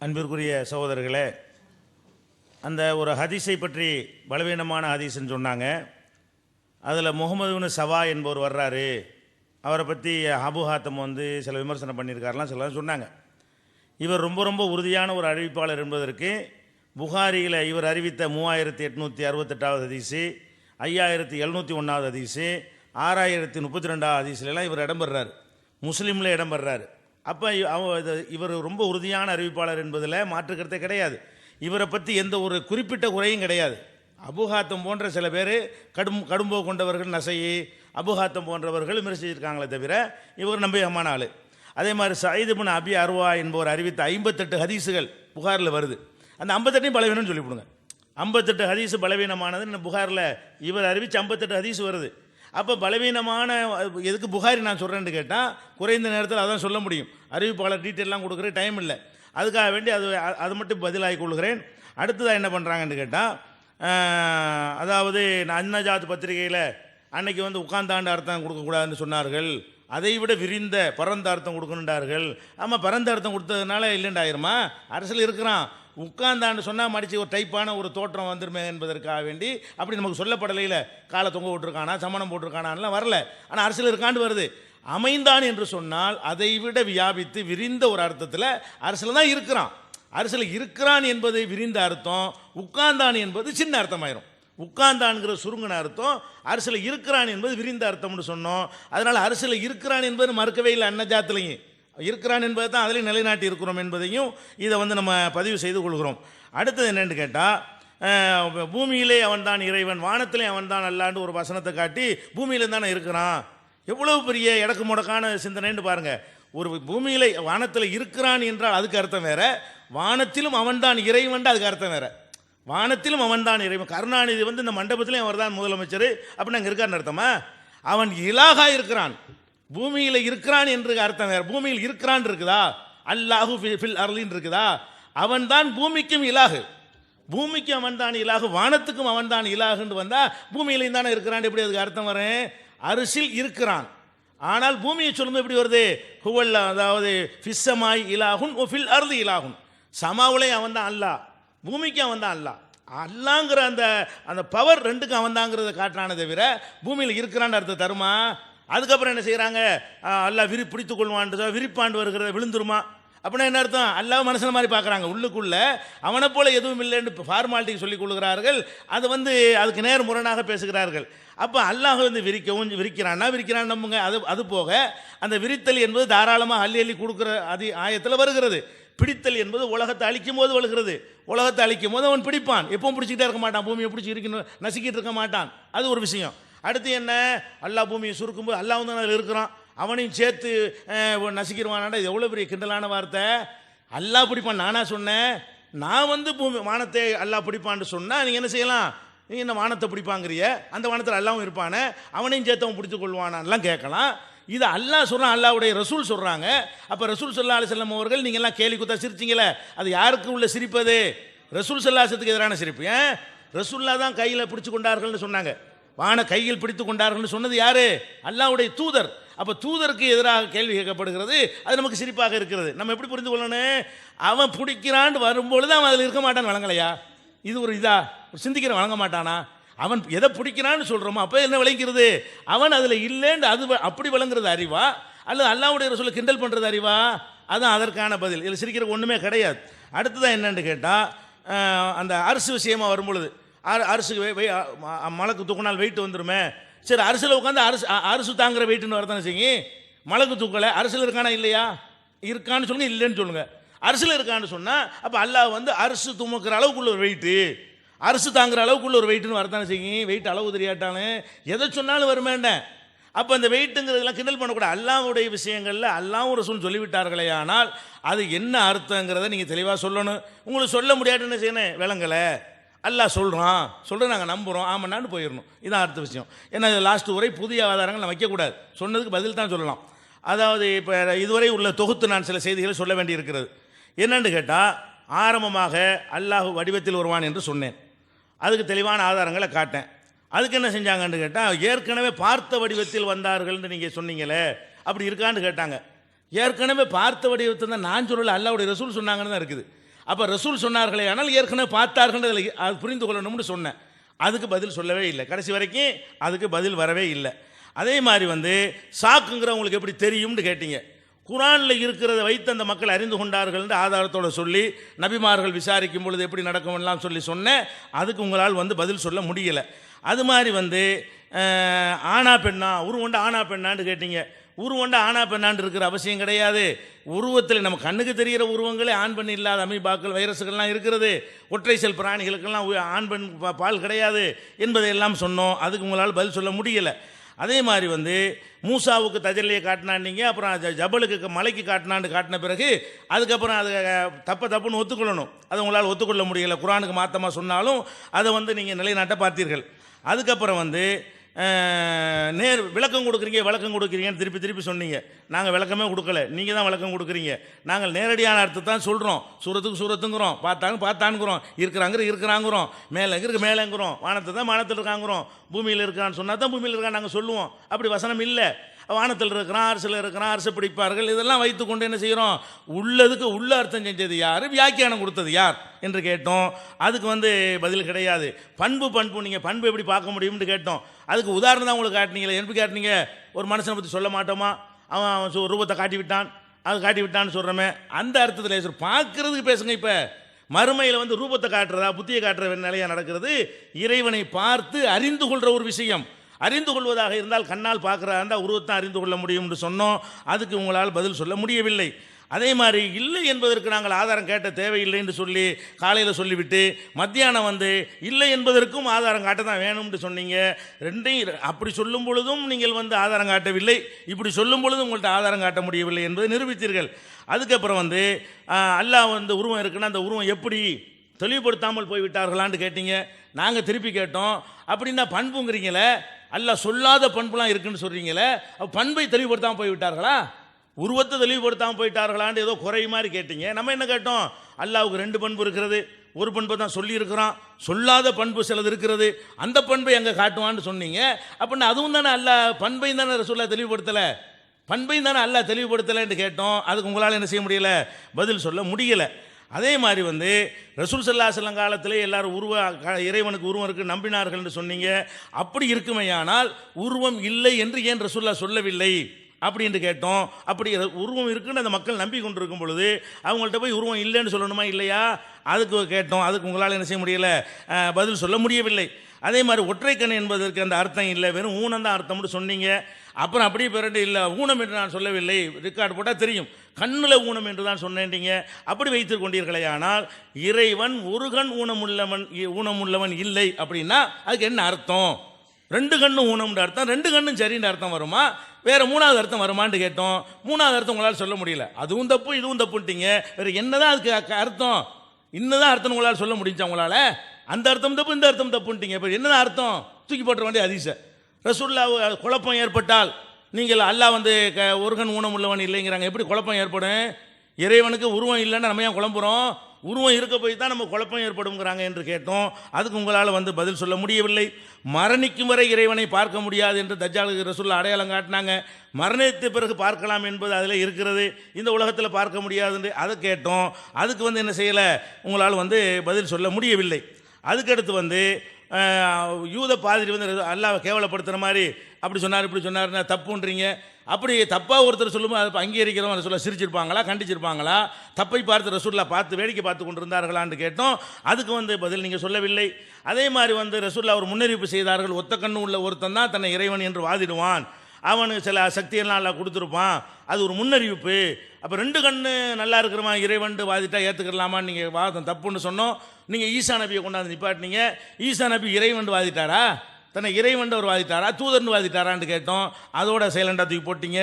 அன்பிற்குரிய சகோதரர்களே, அந்த ஒரு ஹதீஸை பற்றி பலவீனமான ஹதீஸ்ன்னு சொன்னாங்க. அதில் முகமது இப்னு சவா என்பவர் வர்றாரு, அவரை பற்றி அபு ஹாத்தம் சில விமர்சனம் பண்ணியிருக்காருலாம் சில சொன்னாங்க. இவர் ரொம்ப ரொம்ப உறுதியான ஒரு அறிவிப்பாளர் என்பதற்கு புகாரியில் இவர் அறிவித்த 3868வது ஹதீஸு, 5701வது ஹதீஸு, 6032வது ஹதீஸ்லாம் இவர் இடம்பெறார், முஸ்லீமில் இடம்பெறார். அப்போ இவர் ரொம்ப உறுதியான அறிவிப்பாளர் என்பதில் மாற்றுக்கருத்தே கிடையாது. இவரை பற்றி எந்த ஒரு குறிப்பிட்ட குறையும் கிடையாது. அபுஹாத்தம் போன்ற சில பேர் கடும்போ கொண்டவர்கள், நசையி அபுஹாத்தம் போன்றவர்கள் விமர்சிச்சிருக்காங்களே தவிர இவர் நம்பியமான ஆள். அதே மாதிரி சயீத் இப்னு அபி அர்வா என்பவர் அறிவித்த 58 ஹதீஸுகள் புகாரில் வருது. அந்த 58 பலவீனம்னு சொல்லிவிடுங்க. 58 ஹதீஸு பலவீனமானது புகாரில் இவர் அறிவித்து 58 ஹதீஸ் வருது. அப்போ பலவீனமான எதுக்கு புகாரி நான் சொல்கிறேன்னு கேட்டால், குறைந்த நேரத்தில் அதான் சொல்ல முடியும். அறிவிப்பாளர் டீட்டெயிலாம் கொடுக்குற டைம் இல்லை, அதுக்காக வேண்டி அது மட்டும் பதிலாகி கொள்கிறேன். அடுத்ததாக என்ன பண்ணுறாங்கன்னு கேட்டால், அதாவது அன்னஜாத் பத்திரிகையில் அன்னைக்கு உட்கார்ந்தாண்டு அர்த்தம் கொடுக்கக்கூடாதுன்னு சொன்னார்கள், அதை விட விரிந்த பரந்த அர்த்தம் கொடுக்கணுன்றார்கள். ஆமாம், பரந்த அர்த்தம் கொடுத்ததுனால இல்லைண்டாயிருமா? அரசியல் இருக்கிறான், உட்கார்ந்தாண்டு சொன்னால் மடித்து ஒரு டைப்பான ஒரு தோற்றம் வந்துருமே என்பதற்காக வேண்டி அப்படி நமக்கு சொல்லப்படலையில். காலை தொங்க விட்டுருக்கானா, சமணம் போட்டிருக்கானான்லாம் வரல, ஆனால் அரசியல் இருக்காண்டு வருது. அமைந்தான் என்று சொன்னால் அதை விட வியாபித்து விரிந்த ஒரு அர்த்தத்தில் அரசியல் தான் இருக்கிறான். அரசியல் இருக்கிறான் என்பது விரிந்த அர்த்தம், உட்கார்ந்தான் என்பது சின்ன அர்த்தமாயிரும். உட்கார்ந்தான்கிற சுருங்கின அர்த்தம், அரசியல் இருக்கிறான் என்பது விரிந்த அர்த்தம்னு சொன்னோம். அதனால் அரசியல் இருக்கிறான் என்பது மறுக்கவே இல்லை. அன்னஜாத்திலையும் இருக்கிறான் என்பதை தான் அதிலையும் நிலைநாட்டி இருக்கிறோம் என்பதையும் இதை நம்ம பதிவு செய்து கொள்கிறோம். அடுத்தது என்னென்னு கேட்டால், பூமியிலே அவன்தான் இறைவன், வானத்திலே அவன்தான் அல்லாண்டு ஒரு வசனத்தை காட்டி பூமியில தானே இருக்கிறான். எவ்வளவு பெரிய இடக்கு முடக்கான சிந்தனைன்னு பாருங்கள். ஒரு பூமியில வானத்தில் இருக்கிறான் என்றால் அதுக்கு அர்த்தம் வேற, வானத்திலும் அவன்தான் இறைவன் அதுக்கு அர்த்தம் வேற. வானத்திலும் அவன்தான் இறைவன். கருணாநிதி இந்த மண்டபத்திலையும் அவர் தான் முதலமைச்சர் அப்படின்னு அங்கே இருக்கான்னு அர்த்தமா? அவன் இலாகா இருக்கிறான், பூமியில் இருக்கிறான் என்று அர்த்தம் வேற. பூமியில் இருக்கிறான் இருக்குதா, அல்லாஹு ஃபில் அர்லின் இருக்குதா? அவன் தான் பூமிக்கும் இலாகு, பூமிக்கும் அவன் தான் இலாகு, வானத்துக்கும் அவன் தான் இலாகுன்னு வந்தா பூமியிலையும் தானே இருக்கிறான். எப்படி அதுக்கு அர்த்தம் வரும்? அரிசில் இருக்கிறான், ஆனால் பூமியை சொல்லும்போது எப்படி வருது? ஹுவல்ல, அதாவது ஃபிஸ்ஸமாய் இலாகுன் ஓ ஃபில் அர்லி இலாகுன். சமாவுலே அவன் தான் அல்லாஹ், பூமிக்கு அவன் தான் அல்லாஹ். அல்லாங்கிற அந்த பவர் ரெண்டுக்கும் அவன் தாங்கிறத காட்டினானே தவிர பூமியில் இருக்கிறான்னு அர்த்தம் தருமா? அதுக்கப்புறம் என்ன செய்கிறாங்க? அல்லாஹ் பிடித்துக் கொள்வான்ட்டு விரிப்பாண்டு வருகிறத விழுந்துருமா அப்படின்னா என்ன அர்த்தம்? அல்லாஹ் மனுஷன மாதிரி பார்க்குறாங்க, உள்ளுக்குள்ள அவனை போல எதுவும் இல்லைன்னு ஃபார்மாலிட்டிக்கு சொல்லிக் கொள்கிறார்கள். அது அதுக்கு நேர் முரணாக பேசுகிறார்கள். அப்போ அல்லாஹ் விரிக்கிறான் நம்புங்க. அது போக அந்த விரித்தல் என்பது தாராளமாக அள்ளி கொடுக்குற ஆயத்தில் வருகிறது. பிடித்தல் என்பது உலகத்தை அழிக்கும் போது வருகிறது. உலகத்தை அழிக்கும் போது அவன் பிடிப்பான், எப்பவும் பிடிச்சிக்கிட்டே இருக்க மாட்டான், பூமியை பிடிச்சி இருக்கணும் நசுக்கிட்டு இருக்க மாட்டான். அது ஒரு விஷயம். அடுத்து என்ன? அல்லாஹ் பூமியை சுருக்கும்போது அல்லாஹ் தான் அதில் இருக்கிறான், அவனையும் சேர்த்து நசுக்கிடுவானாண்டா. இது எவ்வளோ பெரிய கிண்டலான வார்த்தை. அல்லாஹ் பிடிப்பான் நானா சொன்னேன்? நான் பூமி வானத்தை அல்லாஹ் பிடிப்பான்னு சொன்னால் நீங்கள் என்ன செய்யலாம்? நீங்கள் என்ன வானத்தை பிடிப்பாங்கிறிய? அந்த வானத்தில் அல்லாவும் இருப்பானே, அவனையும் சேர்த்து அவன் பிடித்து கொள்வானான்லாம் கேட்கலாம். இது அல்லாஹ் சொல்கிறான், அல்லாஹ்வுடைய ரசூல் சொல்கிறாங்க. அப்போ ரசூல் ஸல்லல்லாஹு அலைஹி வஸல்லம் அவர்கள் நீங்கள்லாம் கேலி குத்தா சிரிச்சிங்களே, அது யாருக்கு உள்ள சிரிப்பது? ரசூல் ஸல்லல்லாஹு அலைஹி வஸல்லத்துக்கு எதிரான சிரிப்பு. ஏன்? ரசூல்லா தான் கையில் பிடிச்சு கொண்டார்கள்னு சொன்னாங்க, வான கையில் பிடித்து கொண்டார்கள்னு சொன்னது யாரு? அல்லாஹ்வுடைய தூதர். அப்போ தூதருக்கு எதிராக கேள்வி கேட்கப்படுகிறது, அது நமக்கு சிரிப்பாக இருக்கிறது. நம்ம எப்படி புரிந்து கொள்ளணும்? அவன் பிடிக்கிறான்னு வரும்பொழுது அவன் அதில் இருக்க மாட்டான்னு வழங்கலையா? இது ஒரு சிந்திக்கிற வழங்க மாட்டானா? அவன் எதை பிடிக்கிறான்னு சொல்கிறோமோ அப்போ என்ன விளங்கிறது? அவன் அதில் இல்லைன்னு அப்படி விளங்குறது அறிவா, அல்லது அல்லாஹ்வுடைய ரசூலை கிண்டல் பண்ணுறது அறிவா? அதுதான் அதற்கான பதில். இதில் சிரிக்கிற ஒன்றுமே கிடையாது. அடுத்ததான் என்னன்னு கேட்டால், அந்த அரசு விஷயமாக வரும்பொழுது அரசுக்கு மலைக்கு தூக்கினால் வெயிட் வந்துருமே. சரி, அரசில் உட்காந்து அரசு தாங்குற வெயிட்டுன்னு வரதானே செய்யும். மலைக்கு தூக்கலை அரசில் இருக்கானா இல்லையா? இருக்கான்னு சொல்லுங்க, இல்லைன்னு சொல்லுங்க. அரசில் இருக்கான்னு சொன்னால் அப்போ அல்லாஹ் அரசு துமுக்கிற அளவுக்குள்ள ஒரு வெயிட்டு, அரசு தாங்குற அளவுக்குள்ள ஒரு வெயிட்டுன்னு வரதானே செய்யும். வெயிட் அளவு தெரியாட்டானு எதை சொன்னாலும் வருமேண்டேன். அப்போ அந்த வெயிட்டுங்கிறதுலாம் கிண்டல் பண்ணக்கூடாது. அல்லாஹ்வுடைய விஷயங்களில் அல்லாஹ்வும் ரசூலும் சொல்லிவிட்டார்களே, ஆனால் அது என்ன அர்த்தங்கிறத நீங்கள் தெளிவாக சொல்லணும். உங்களுக்கு சொல்ல முடியாதுன்னு என்ன செய்யணும்? விளங்கலை, அல்லாஹ் சொல்கிறேன் நாங்கள் நம்புகிறோம், ஆமாண்ணான்னு போயிடணும். இதான் அடுத்த விஷயம். ஏன்னா லாஸ்ட் வரை புதிய ஆதாரங்கள் நான் வைக்கக்கூடாது, சொன்னதுக்கு பதில் தான் சொல்லலாம். அதாவது இப்போ இதுவரை உள்ள தொகுத்து நான் சில செய்திகளை சொல்ல வேண்டி இருக்கிறது. என்னென்னு கேட்டால், ஆரம்பமாக அல்லாஹ் வடிவத்தில் வருவான் என்று சொன்னேன், அதுக்கு தெளிவான ஆதாரங்களை காட்டேன். அதுக்கு என்ன செஞ்சாங்கன்னு கேட்டால், ஏற்கனவே பார்த்த வடிவத்தில் வந்தார்கள்னு நீங்கள் சொன்னீங்களே, அப்படி இருக்கான்னு கேட்டாங்க. ஏற்கனவே பார்த்த வடிவத்தில் தான் நான் சொல்லலை, அல்லாஹ்வுடைய ரசூல் சொன்னாங்கன்னு தான் இருக்குது. அப்போ ரசூல் சொன்னார்களே ஆனால் ஏற்கனவே பார்த்தார்கள் அது புரிந்து கொள்ளணும்னு சொன்னேன். அதுக்கு பதில் சொல்லவே இல்லை, கடைசி வரைக்கும் அதுக்கு பதில் வரவே இல்லை. அதே மாதிரி சாக்குங்கிறவங்களுக்கு எப்படி தெரியும்னு கேட்டீங்க. குரானில் இருக்கிறத வைத்து அந்த மக்கள் அறிந்து கொண்டார்கள் என்று ஆதாரத்தோடு சொல்லி நபிமார்கள் விசாரிக்கும் பொழுது எப்படி நடக்கும்லாம் சொன்னேன். அதுக்கு உங்களால் பதில் சொல்ல முடியலை. அது மாதிரி ஆனா பெண்ணா உருவண்டா ஆனா பெண்ணான்னு கேட்டீங்க. உருவண்டா ஆனா பெண்ணாண்டு இருக்கிற அவசியம் கிடையாது. உருவத்தில் நம்ம கண்ணுக்கு தெரிகிற உருவங்களே ஆண் பெண் இல்லாத அமீபாக்கள் வைரஸுகள்லாம் இருக்கிறது. ஒற்றை செல் பிராணிகளுக்கெல்லாம் ஆண் பெண் பால் கிடையாது என்பதையெல்லாம் சொன்னோம். அதுக்கு உங்களால் பதில் சொல்ல முடியலை. அதே மாதிரி மூசாவுக்கு தஜல்லியை காட்டினாண்டிங்க, அப்புறம் ஜபலுக்கு மலைக்கு காட்டினான்னு காட்டின பிறகு அதுக்கப்புறம் அது தப்புன்னு ஒத்துக்கொள்ளணும். அதை உங்களால் ஒத்துக்கொள்ள முடியலை. குரானுக்கு மாற்றமாக சொன்னாலும் அதை நீங்கள் நிலைநாட்ட பார்த்தீர்கள். அதுக்கப்புறம் விளக்கம் கொடுக்குறீங்கன்னு திருப்பி சொன்னீங்க. நாங்கள் விளக்கமே கொடுக்கல, நீங்கள் தான் விளக்கம் கொடுக்குறீங்க. நாங்கள் நேரடியான அர்த்தத்தை தான் சொல்கிறோம். சூரத்துங்கிறோம், பார்த்தானுங்கிறோம், இருக்கிறாங்கிறோம், மேலேங்கிறோம், வானத்தில் இருக்காங்கிறோம், பூமியில் இருக்கான்னு சொன்னால் தான் பூமியில் இருக்கான்னு நாங்கள் சொல்லுவோம். அப்படி வசனம் இல்லை. வானத்தில் இருக்கிறான், அரசில் இருக்கிறான், அரசு பிடிப்பார்கள், இதெல்லாம் வைத்துக்கொண்டு என்ன செய்கிறோம்? உள்ளதுக்கு உள்ள அர்த்தம் செஞ்சது யார், வியாக்கியானம் கொடுத்தது யார் என்று கேட்டோம். அதுக்கு பதில் கிடையாது. பண்பு நீங்கள் பண்பு எப்படி பார்க்க முடியும்னு கேட்டோம். அதுக்கு உதாரணம் தான் உங்களுக்கு காட்டினீங்களே. எப்படி காட்டினீங்க? ஒரு மனுஷனை பற்றி சொல்ல மாட்டோமா? அவன் ரூபத்தை காட்டி விட்டான்னு சொல்கிறோமே, அந்த அர்த்தத்தில் பார்க்கறதுக்கு பேசுங்க. இப்போ மறுமையில் ரூபத்தை காட்டுறதா புத்தியை காட்டுற நிலையாக நடக்கிறது. இறைவனை பார்த்து அறிந்து கொள்கிற ஒரு விஷயம். அறிந்து கொள்வதாக இருந்தால் கண்ணால் பார்க்குறதா இருந்தால் உருவத்தான் அறிந்து கொள்ள முடியும் என்று சொன்னோம். அதுக்கு உங்களால் பதில் சொல்ல முடியவில்லை. அதே மாதிரி இல்லை என்பதற்கு நாங்கள் ஆதாரம் கேட்ட தேவையில்லை என்று சொல்லி காலையில் சொல்லிவிட்டு மத்தியானம் இல்லை என்பதற்கும் ஆதாரம் காட்ட தான் வேணும்னு சொன்னீங்க. ரெண்டையும் அப்படி சொல்லும் பொழுதும் நீங்கள் ஆதாரம் காட்டவில்லை, இப்படி சொல்லும் பொழுதும் உங்கள்கிட்ட ஆதாரம் காட்ட முடியவில்லை என்பதை நிரூபித்தீர்கள். அதுக்கப்புறம் அல்லாஹ் உருவம் இருக்குன்னா அந்த உருவம் எப்படி தெளிவுபடுத்தாமல் போய்விட்டார்களான்னு கேட்டீங்க. நாங்கள் திருப்பி கேட்டோம், அப்படின்னா பண்புங்கிறீங்களே, அல்லாஹ் சொல்லாத பண்புலாம் இருக்குன்னு சொல்கிறீங்களே, பண்பை தெளிவுபடுத்தாமல் போய்விட்டார்களா, உருவத்தை தெளிவுபடுத்தாமல் போயிட்டார்களான்னு ஏதோ குறை மாதிரி கேட்டீங்க. நம்ம என்ன கேட்டோம்? அல்லாஹ்வுக்கு 2 பண்பு இருக்கிறது, ஒரு பண்பை தான் சொல்லியிருக்கிறான், சொல்லாத பண்பு சிலது இருக்கிறது, அந்த பண்பை எங்கே காட்டுவான்னு சொன்னீங்க. அப்படின்னா அதுவும் தானே அல்லாஹ் பண்பையும் தானே ரசூலுல்லாஹ் தெளிவுபடுத்தலை, பண்பையும் தானே அல்லாஹ் தெளிவுபடுத்தலைன்னு கேட்டோம். அதுக்கு உங்களால் என்ன செய்ய முடியலை? பதில் சொல்ல முடியலை. அதே மாதிரி ரசூல் ஸல்லல்லாஹு அலைஹி வஸல்லம் காலத்திலே எல்லாரும் இறைவனுக்கு உருவம் இருக்குது நம்பினார்கள் என்று சொன்னீங்க. அப்படி இருக்குமையானால் உருவம் இல்லை என்று ஏன் ரசூலுல்லாஹ் சொல்லவில்லை அப்படின்னு கேட்டோம். அப்படி உருவம் இருக்குன்னு அந்த மக்கள் நம்பி கொண்டு இருக்கும் பொழுது அவங்கள்ட்ட போய் உருவம் இல்லைன்னு சொல்லணுமா இல்லையா? அதுக்கு கேட்டோம். அதுக்கு உங்களால் என்ன செய்ய முடியலை? பதில் சொல்ல முடியவில்லை. அதே மாதிரி ஒற்றைக்கண் என்பதற்கு அந்த அர்த்தம் இல்லை, வெறும் ஊனம் தான் அர்த்தம்னு சொன்னீங்க. அப்புறம் அப்படியே பிறண்டு இல்லை, ஊனம் என்று நான் சொல்லவில்லை, ரெக்கார்டு போட்டால் தெரியும், கண்ணில் ஊனம் என்று தான் சொன்னேன்ட்டீங்க. அப்படி வைத்து கொண்டீர்களே. ஆனால் இறைவன் ஒரு கண் ஊனமுள்ளவன் இல்லை அப்படின்னா அதுக்கு என்ன அர்த்தம்? 2 கண்ணும் ஊனம்னு அர்த்தம், 2 கண்ணும் சரின்னு அர்த்தம் வருமா? வேறு 3வது அர்த்தம் வருமானு கேட்டோம். 3வது அர்த்தம் உங்களால் சொல்ல முடியல. அதுவும் தப்பு இதுவும் தப்புன்ட்டீங்க. வேறு என்னதான் அதுக்கு அர்த்தம்? இன்னதான் அர்த்தம் உங்களால் சொல்ல முடிஞ்சா? உங்களால் அந்த அர்த்தம் தப்பு இந்த அர்த்தம் தப்புன்ட்டீங்க. இப்போ என்னதான் அர்த்தம்? தூக்கி போட்ட வேண்டிய ஹதீஸை. ரசூலுல்லாஹ் குழப்பம் ஏற்பட்டால் நீங்கள் அல்லாஹ் ஒரு கண் ஊனம் உள்ளவன் இல்லைங்கிறாங்க, எப்படி குழப்பம் ஏற்படும்? இறைவனுக்கு உருவம் இல்லைன்னா நம்ம ஏன் குழம்புறோம்? உருவம் இருக்க போய் தான் நம்ம குழப்பம் ஏற்படுங்கிறாங்க என்று கேட்டோம். அதுக்கு உங்களால் பதில் சொல்ல முடியவில்லை. மரணிக்கும் வரை இறைவனை பார்க்க முடியாது என்று தஜ்ஜாலுக்கு ரசூலுல்லாஹ் அடையாளம் காட்டினாங்க. மரணத்தை பிறகு பார்க்கலாம் என்பது அதில் இருக்கிறது, இந்த உலகத்தில் பார்க்க முடியாதுன்னு அதை கேட்டோம். அதுக்கு என்ன செய்யலை? உங்களால் பதில் சொல்ல முடியவில்லை. அதுக்கடுத்து யூத பாதிரி அல்லாஹ்வை கேவலப்படுத்துகிற மாதிரி அப்படி சொன்னார் இப்படி சொன்னார்னா தப்புன்றீங்க. அப்படி தப்பாக ஒருத்தர் சொல்லும்போது அதை அங்கீகரிக்கிறவங்க ரசூலுல்லாஹ் சிரிச்சிருப்பாங்களா கண்டிச்சிருப்பாங்களா? தப்பை பார்த்து ரசூலுல்லாஹ் வேடிக்கை பார்த்து கொண்டு இருந்தார்களான்னு கேட்டோம். அதுக்கு பதில் நீங்கள் சொல்லவில்லை. அதே மாதிரி ரசூலுல்லாஹ் ஒரு முன்னறிவிப்பு செய்தார்கள், ஒத்த கண்ணு உள்ள ஒருத்தன் தான் தன்னை இறைவன் என்று வாதிடுவான், அவனுக்கு சில சக்தியெல்லாம் எல்லாம் கொடுத்துருப்பான், அது ஒரு முன்னறிவிப்பு. அப்போ 2 கண்ணு நல்லா இருக்கிறமா இறைவன் வாதிட்டா ஏற்றுக்கலாமான்னு நீங்கள் வாதம் தப்புன்னு சொன்னோம். நீங்கள் ஈசா நபியை கொண்டாந்து நிப்பாட்டினீங்க. ஈசா நபி இறைவன் வாதிட்டாரா, தன்னை இறைவன் அவர் வாதிட்டாரா, தூதர்னு வாதிட்டாரான்னு கேட்டோம். அதோட சைலண்டாக தூக்கி போட்டிங்க.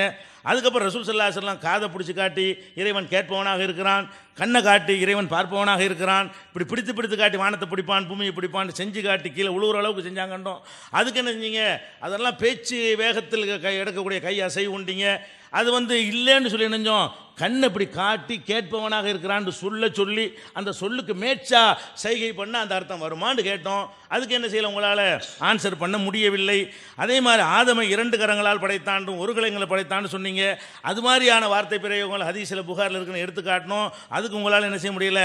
அதுக்கப்புறம் ரசூல் ஸல்லல்லாஹு அலைஹி வஸல்லம் காதை பிடிச்சி காட்டி இறைவன் கேட்பவனாக இருக்கிறான், கண்ணை காட்டி இறைவன் பார்ப்பவனாக இருக்கிறான், இப்படி பிடித்து காட்டி வானத்தை பிடிப்பான் பூமியை பிடிப்பான் செஞ்சு காட்டி கீழே உழுவுற அளவுக்கு செஞ்சாங்கண்டோம். அதுக்கு என்ன செஞ்சீங்க? அதெல்லாம் பேச்சு வேகத்தில் எடுக்கக்கூடிய கை அசை உண்டிங்க. அது இல்லைன்னு சொல்லி நினைஞ்சோம். கண்ணை இப்படி காட்டி கேட்பவனாக இருக்கிறான்னு சொல்லி அந்த சொல்லுக்கு மேட்சா சைகை பண்ண அந்த அர்த்தம் வருமானு கேட்டோம். அதுக்கு என்ன செய்யலை? உங்களால் ஆன்சர் பண்ண முடியவில்லை. அதே மாதிரி ஆதமை 2 கரங்களால் படைத்தாண்டும் 1 கரங்களை படைத்தான்னு சொன்னீங்க. சொன்னீங்க. அது மாதிரியான வார்த்தை பிரயோகங்கள் ஹதீஸில் புகாரில் இருக்குன்னு எடுத்து காட்டணும். அதுக்கு உங்களால் என்ன செய்ய முடியல,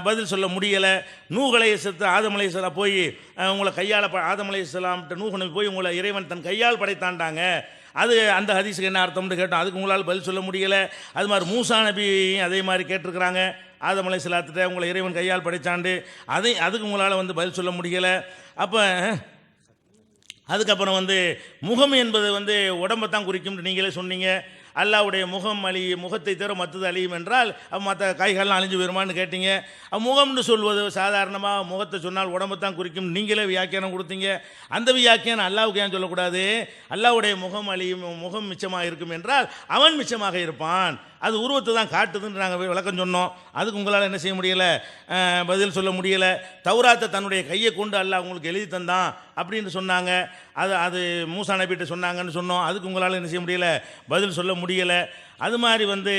பதில் சொல்ல முடியலை. நூஹ் அலைஹிஸ்ஸலாம் ஆதம் அலைஹிஸ்ஸலாம் போய் உங்களை கையால் ஆதம் அலைஹிஸ்ஸலாம்கிட்ட நூஹ் நபி போய் உங்களை இறைவன் தன் கையால் படைத்தாண்டாங்க, அது அந்த ஹதீஸுக்கு என்ன அர்த்தம்னு கேட்டோம். அதுக்கு உங்களால் பதில் சொல்ல முடியலை. அது மாதிரி மூசா நபியும் அதே மாதிரி கேட்டிருக்கிறாங்க, ஆதம் அலைஹிஸ்ஸலாத்திட்ட உங்களை இறைவன் கையால் படைத்தாண்டு, அதுக்கு உங்களால் வந்து பதில் சொல்ல முடியலை. அப்போ அதுக்கப்புறம் வந்து முகம் என்பது வந்து உடம்பை தான் குறிக்கும்னு நீங்களே சொன்னீங்க. அல்லாவுடைய முகம் முகத்தை தவிர மற்றது அழியும் என்றால் மற்ற காய்கள்லாம் அழிஞ்சு வருமானு கேட்டீங்க. முகம்னு சொல்வது சாதாரணமாக முகத்தை சொன்னால் உடம்பை தான் குறிக்கும் நீங்களே வியாக்கியானம் கொடுத்தீங்க. அந்த வியாக்கியானம் அல்லாவுக்கு ஏன் சொல்லக்கூடாது? அல்லாவுடைய முகம் அழியும், முகம் மிச்சமாக இருக்கும் என்றால் அவன் மிச்சமாக இருப்பான், அது உருவத்தை தான் காட்டுதுன்னு நாங்கள் விளக்கம் சொன்னோம். அதுக்கு உங்களால் என்ன செய்ய முடியலை, பதில் சொல்ல முடியலை. தௌராத்தை தன்னுடைய கையை கொண்டு அல்லாஹ் உங்களுக்கு எழுதி தந்தான் அப்படின்னு சொன்னாங்க, அது மூசா நபிகிட்ட சொன்னாங்கன்னு சொன்னோம். அதுக்கு உங்களால் என்ன செய்ய முடியலை, பதில் சொல்ல முடியலை. அது மாதிரி வந்து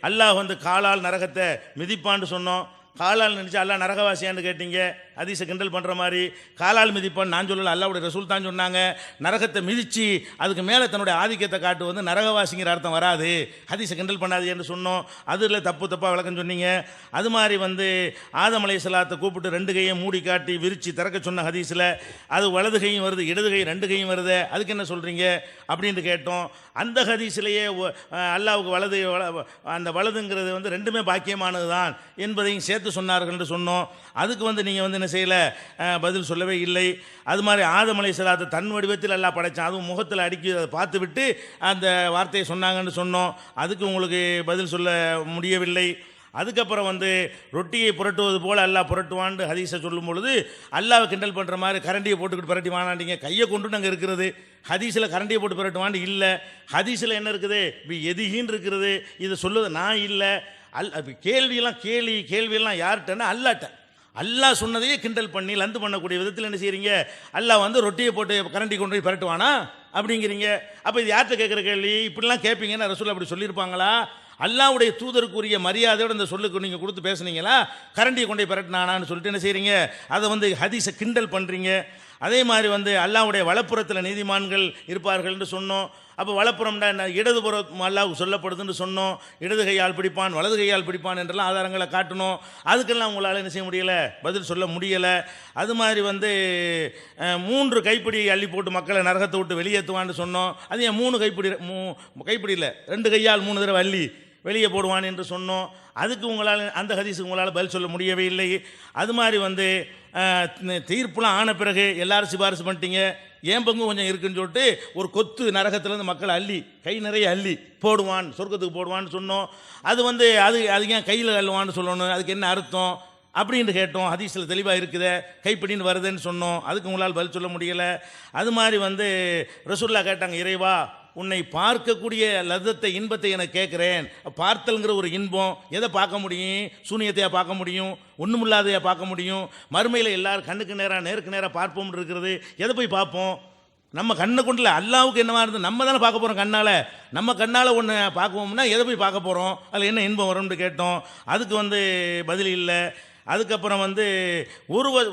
அல்லாஹ் வந்து காலால் நரகத்தை மிதிப்பான்னு சொன்னோம். காலால் நினச்சி அல்லாஹ் நரகவாசியான்னு கேட்டீங்க, ஹதீஸை கிண்டல் பண்ணுற மாதிரி. காலால் மிதிப்பான்னு நான் சொல்லலை, அல்லாஹ்வுடைய ரசூல் தான் சொன்னாங்க. நரகத்தை மிதித்து அதுக்கு மேலே தன்னுடைய ஆதிக்கத்தை காட்டு வந்து நரகவாசிங்கிற அர்த்தம் வராது, ஹதீஸை கிண்டல் பண்ணாது என்று சொன்னோம். அதில் தப்பாக விளக்கம் சொன்னீங்க. அது மாதிரி வந்து ஆதம் அலைஹிஸ்ஸலாத்தை கூப்பிட்டு 2 கையும் மூடி காட்டி விரித்து திறக்க சொன்ன ஹதீஸில் அது வலது கையும் வருது, இடது கை 2 கையும் வருது, அதுக்கு என்ன சொல்கிறீங்க அப்படின்ட்டு கேட்டோம். அந்த ஹதீஸிலேயே அல்லாஹ்வுக்கு அந்த வலதுங்கிறது வந்து 2மே பாக்கியமானது தான் என்பதையும் சேர்த்து சொன்னார்கள்னு சொன்னோம். அதுக்கு வந்து நீங்கள் வந்து என்ன செய்யலை, பதில் சொல்லவே இல்லை. அது மாதிரி ஆதம் அலைஹிஸ்ஸலாத்தை தன் வடிவத்தில் அல்லாஹ் படைத்தான், அதுவும் முகத்தில் அடுக்கி அதை பார்த்து விட்டு அந்த வார்த்தையை சொன்னாங்கன்னு சொன்னோம். அதுக்கு உங்களுக்கு பதில் சொல்ல முடியவில்லை. அதுக்கப்புறம் வந்து ரொட்டியை புரட்டுவது போல் அல்லாஹ் புரட்டுவான்னு ஹதீஸை சொல்லும் பொழுது அல்லாஹ்வை கிண்டல் பண்ணுற மாதிரி கரண்டியை போட்டுக்கிட்டு புரட்டி வானாண்டிங்க, கையை கொண்டு நாங்கள் இருக்கிறது. ஹதீஸில் கரண்டியை போட்டு புரட்டுவான்னு இல்லை. ஹதீஸில் என்ன இருக்குது, இப்போ எதிகின்னு இருக்கிறது. இதை சொல்லுவது நான் இல்லை. கேள்வியெல்லாம் யார்கிட்டன்னா அல்லாட்ட. அல்லாஹ் சொன்னதையே கிண்டல் பண்ணி லந்து பண்ணக்கூடிய விதத்தில் என்ன செய்கிறீங்க, அல்லாஹ் வந்து ரொட்டியை போட்டு கரண்டி கொண்டு போய் பரட்டுவானா அப்படிங்கிறீங்க. அப்போ இது யார்கிட்ட கேட்குற கேள்வி? இப்படிலாம் கேட்பீங்கன்னு ரசூல் அப்படி சொல்லியிருப்பாங்களா? அல்லாஹ்வுடைய தூதருக்குரிய மரியாதையோடு இந்த சொல்லுக்கு நீங்கள் கொடுத்து பேசுனீங்களா? கரண்டியை கொண்டு போய் பரட்டினானான்னு சொல்லிட்டு என்ன செய்கிறீங்க, அதை வந்து ஹதீஸை கிண்டல் பண்ணுறீங்க. அதே மாதிரி வந்து அல்லாஹ்வுடைய வலப்புறத்தில் நீதிமான்கள் இருப்பார்கள்னு சொன்னோம். அப்போ வலப்புறம்னா என்ன, இடதுபுறம் அல்லாஹ்வுக்கு சொல்லப்படுதுன்னு சொன்னோம். இடது கையால் பிடிப்பான், வலது கையால் பிடிப்பான் என்றெல்லாம் ஆதாரங்களை காட்டணும். அதுக்கெல்லாம் உங்களால் என்ன செய்ய முடியலை, பதில் சொல்ல முடியலை. அது மாதிரி வந்து 3 கைப்பிடி அள்ளி போட்டு மக்களை நரகத்தை விட்டு வெளியேற்றுவான்னு சொன்னோம். அது ஏன் 3 கைப்பிடி இல்லை, 2 கையால் 3 தடவை அள்ளி வெளியே போடுவான் என்று சொன்னோம். அதுக்கு உங்களால் அந்த ஹதீஸுக்கு உங்களால் பதில் சொல்ல முடியவே இல்லை. அது மாதிரி வந்து தீர்ப்புலாம் ஆன பிறகு எல்லாரும் சிபாரிசு பண்ணிட்டீங்க, ஏன் பங்கு கொஞ்சம் இருக்குன்னு சொல்லிட்டு ஒரு கொத்து நரகத்திலேருந்து மக்களை அள்ளி கை நிறைய அள்ளி போடுவான், சொர்க்கத்துக்கு போடுவான்னு சொன்னோம். அது வந்து அது ஏன் கையில் அள்ளுவான்னு சொல்லணும், அதுக்கு என்ன அர்த்தம் அப்படின்னு கேட்டோம். ஹதீஸில் தெளிவாக இருக்குதே, கைப்பிடின்னு வருதுன்னு சொன்னோம். அதுக்கு உங்களால் பதில் சொல்ல முடியலை. அது மாதிரி வந்து ரசூலுல்லாஹ் கேட்டாங்க, இறைவா உன்னை பார்க்கக்கூடிய லதத்தை இன்பத்தை எனக்கு கேட்குறேன். பார்த்தல்ங்கிற ஒரு இன்பம் எதை பார்க்க முடியும்? சூனியத்தையா பார்க்க முடியும்? ஒன்றுமில்லாதையா பார்க்க முடியும்? மறுமையில் எல்லாரும் நேருக்கு நேராக பார்ப்போம்னு இருக்கிறது, எதை போய் பார்ப்போம்? நம்ம கண்ணை கொண்டுல அல்லாவுக்கு என்னவா இருந்து நம்ம தானே பார்க்க போகிறோம் கண்ணால். நம்ம கண்ணால் ஒன்று பார்க்குவோம்னா எதை போய் பார்க்க போகிறோம்? அதில் என்ன இன்பம் வரும்னு கேட்டோம். அதுக்கு வந்து பதில் இல்லை. அதுக்கப்புறம் வந்து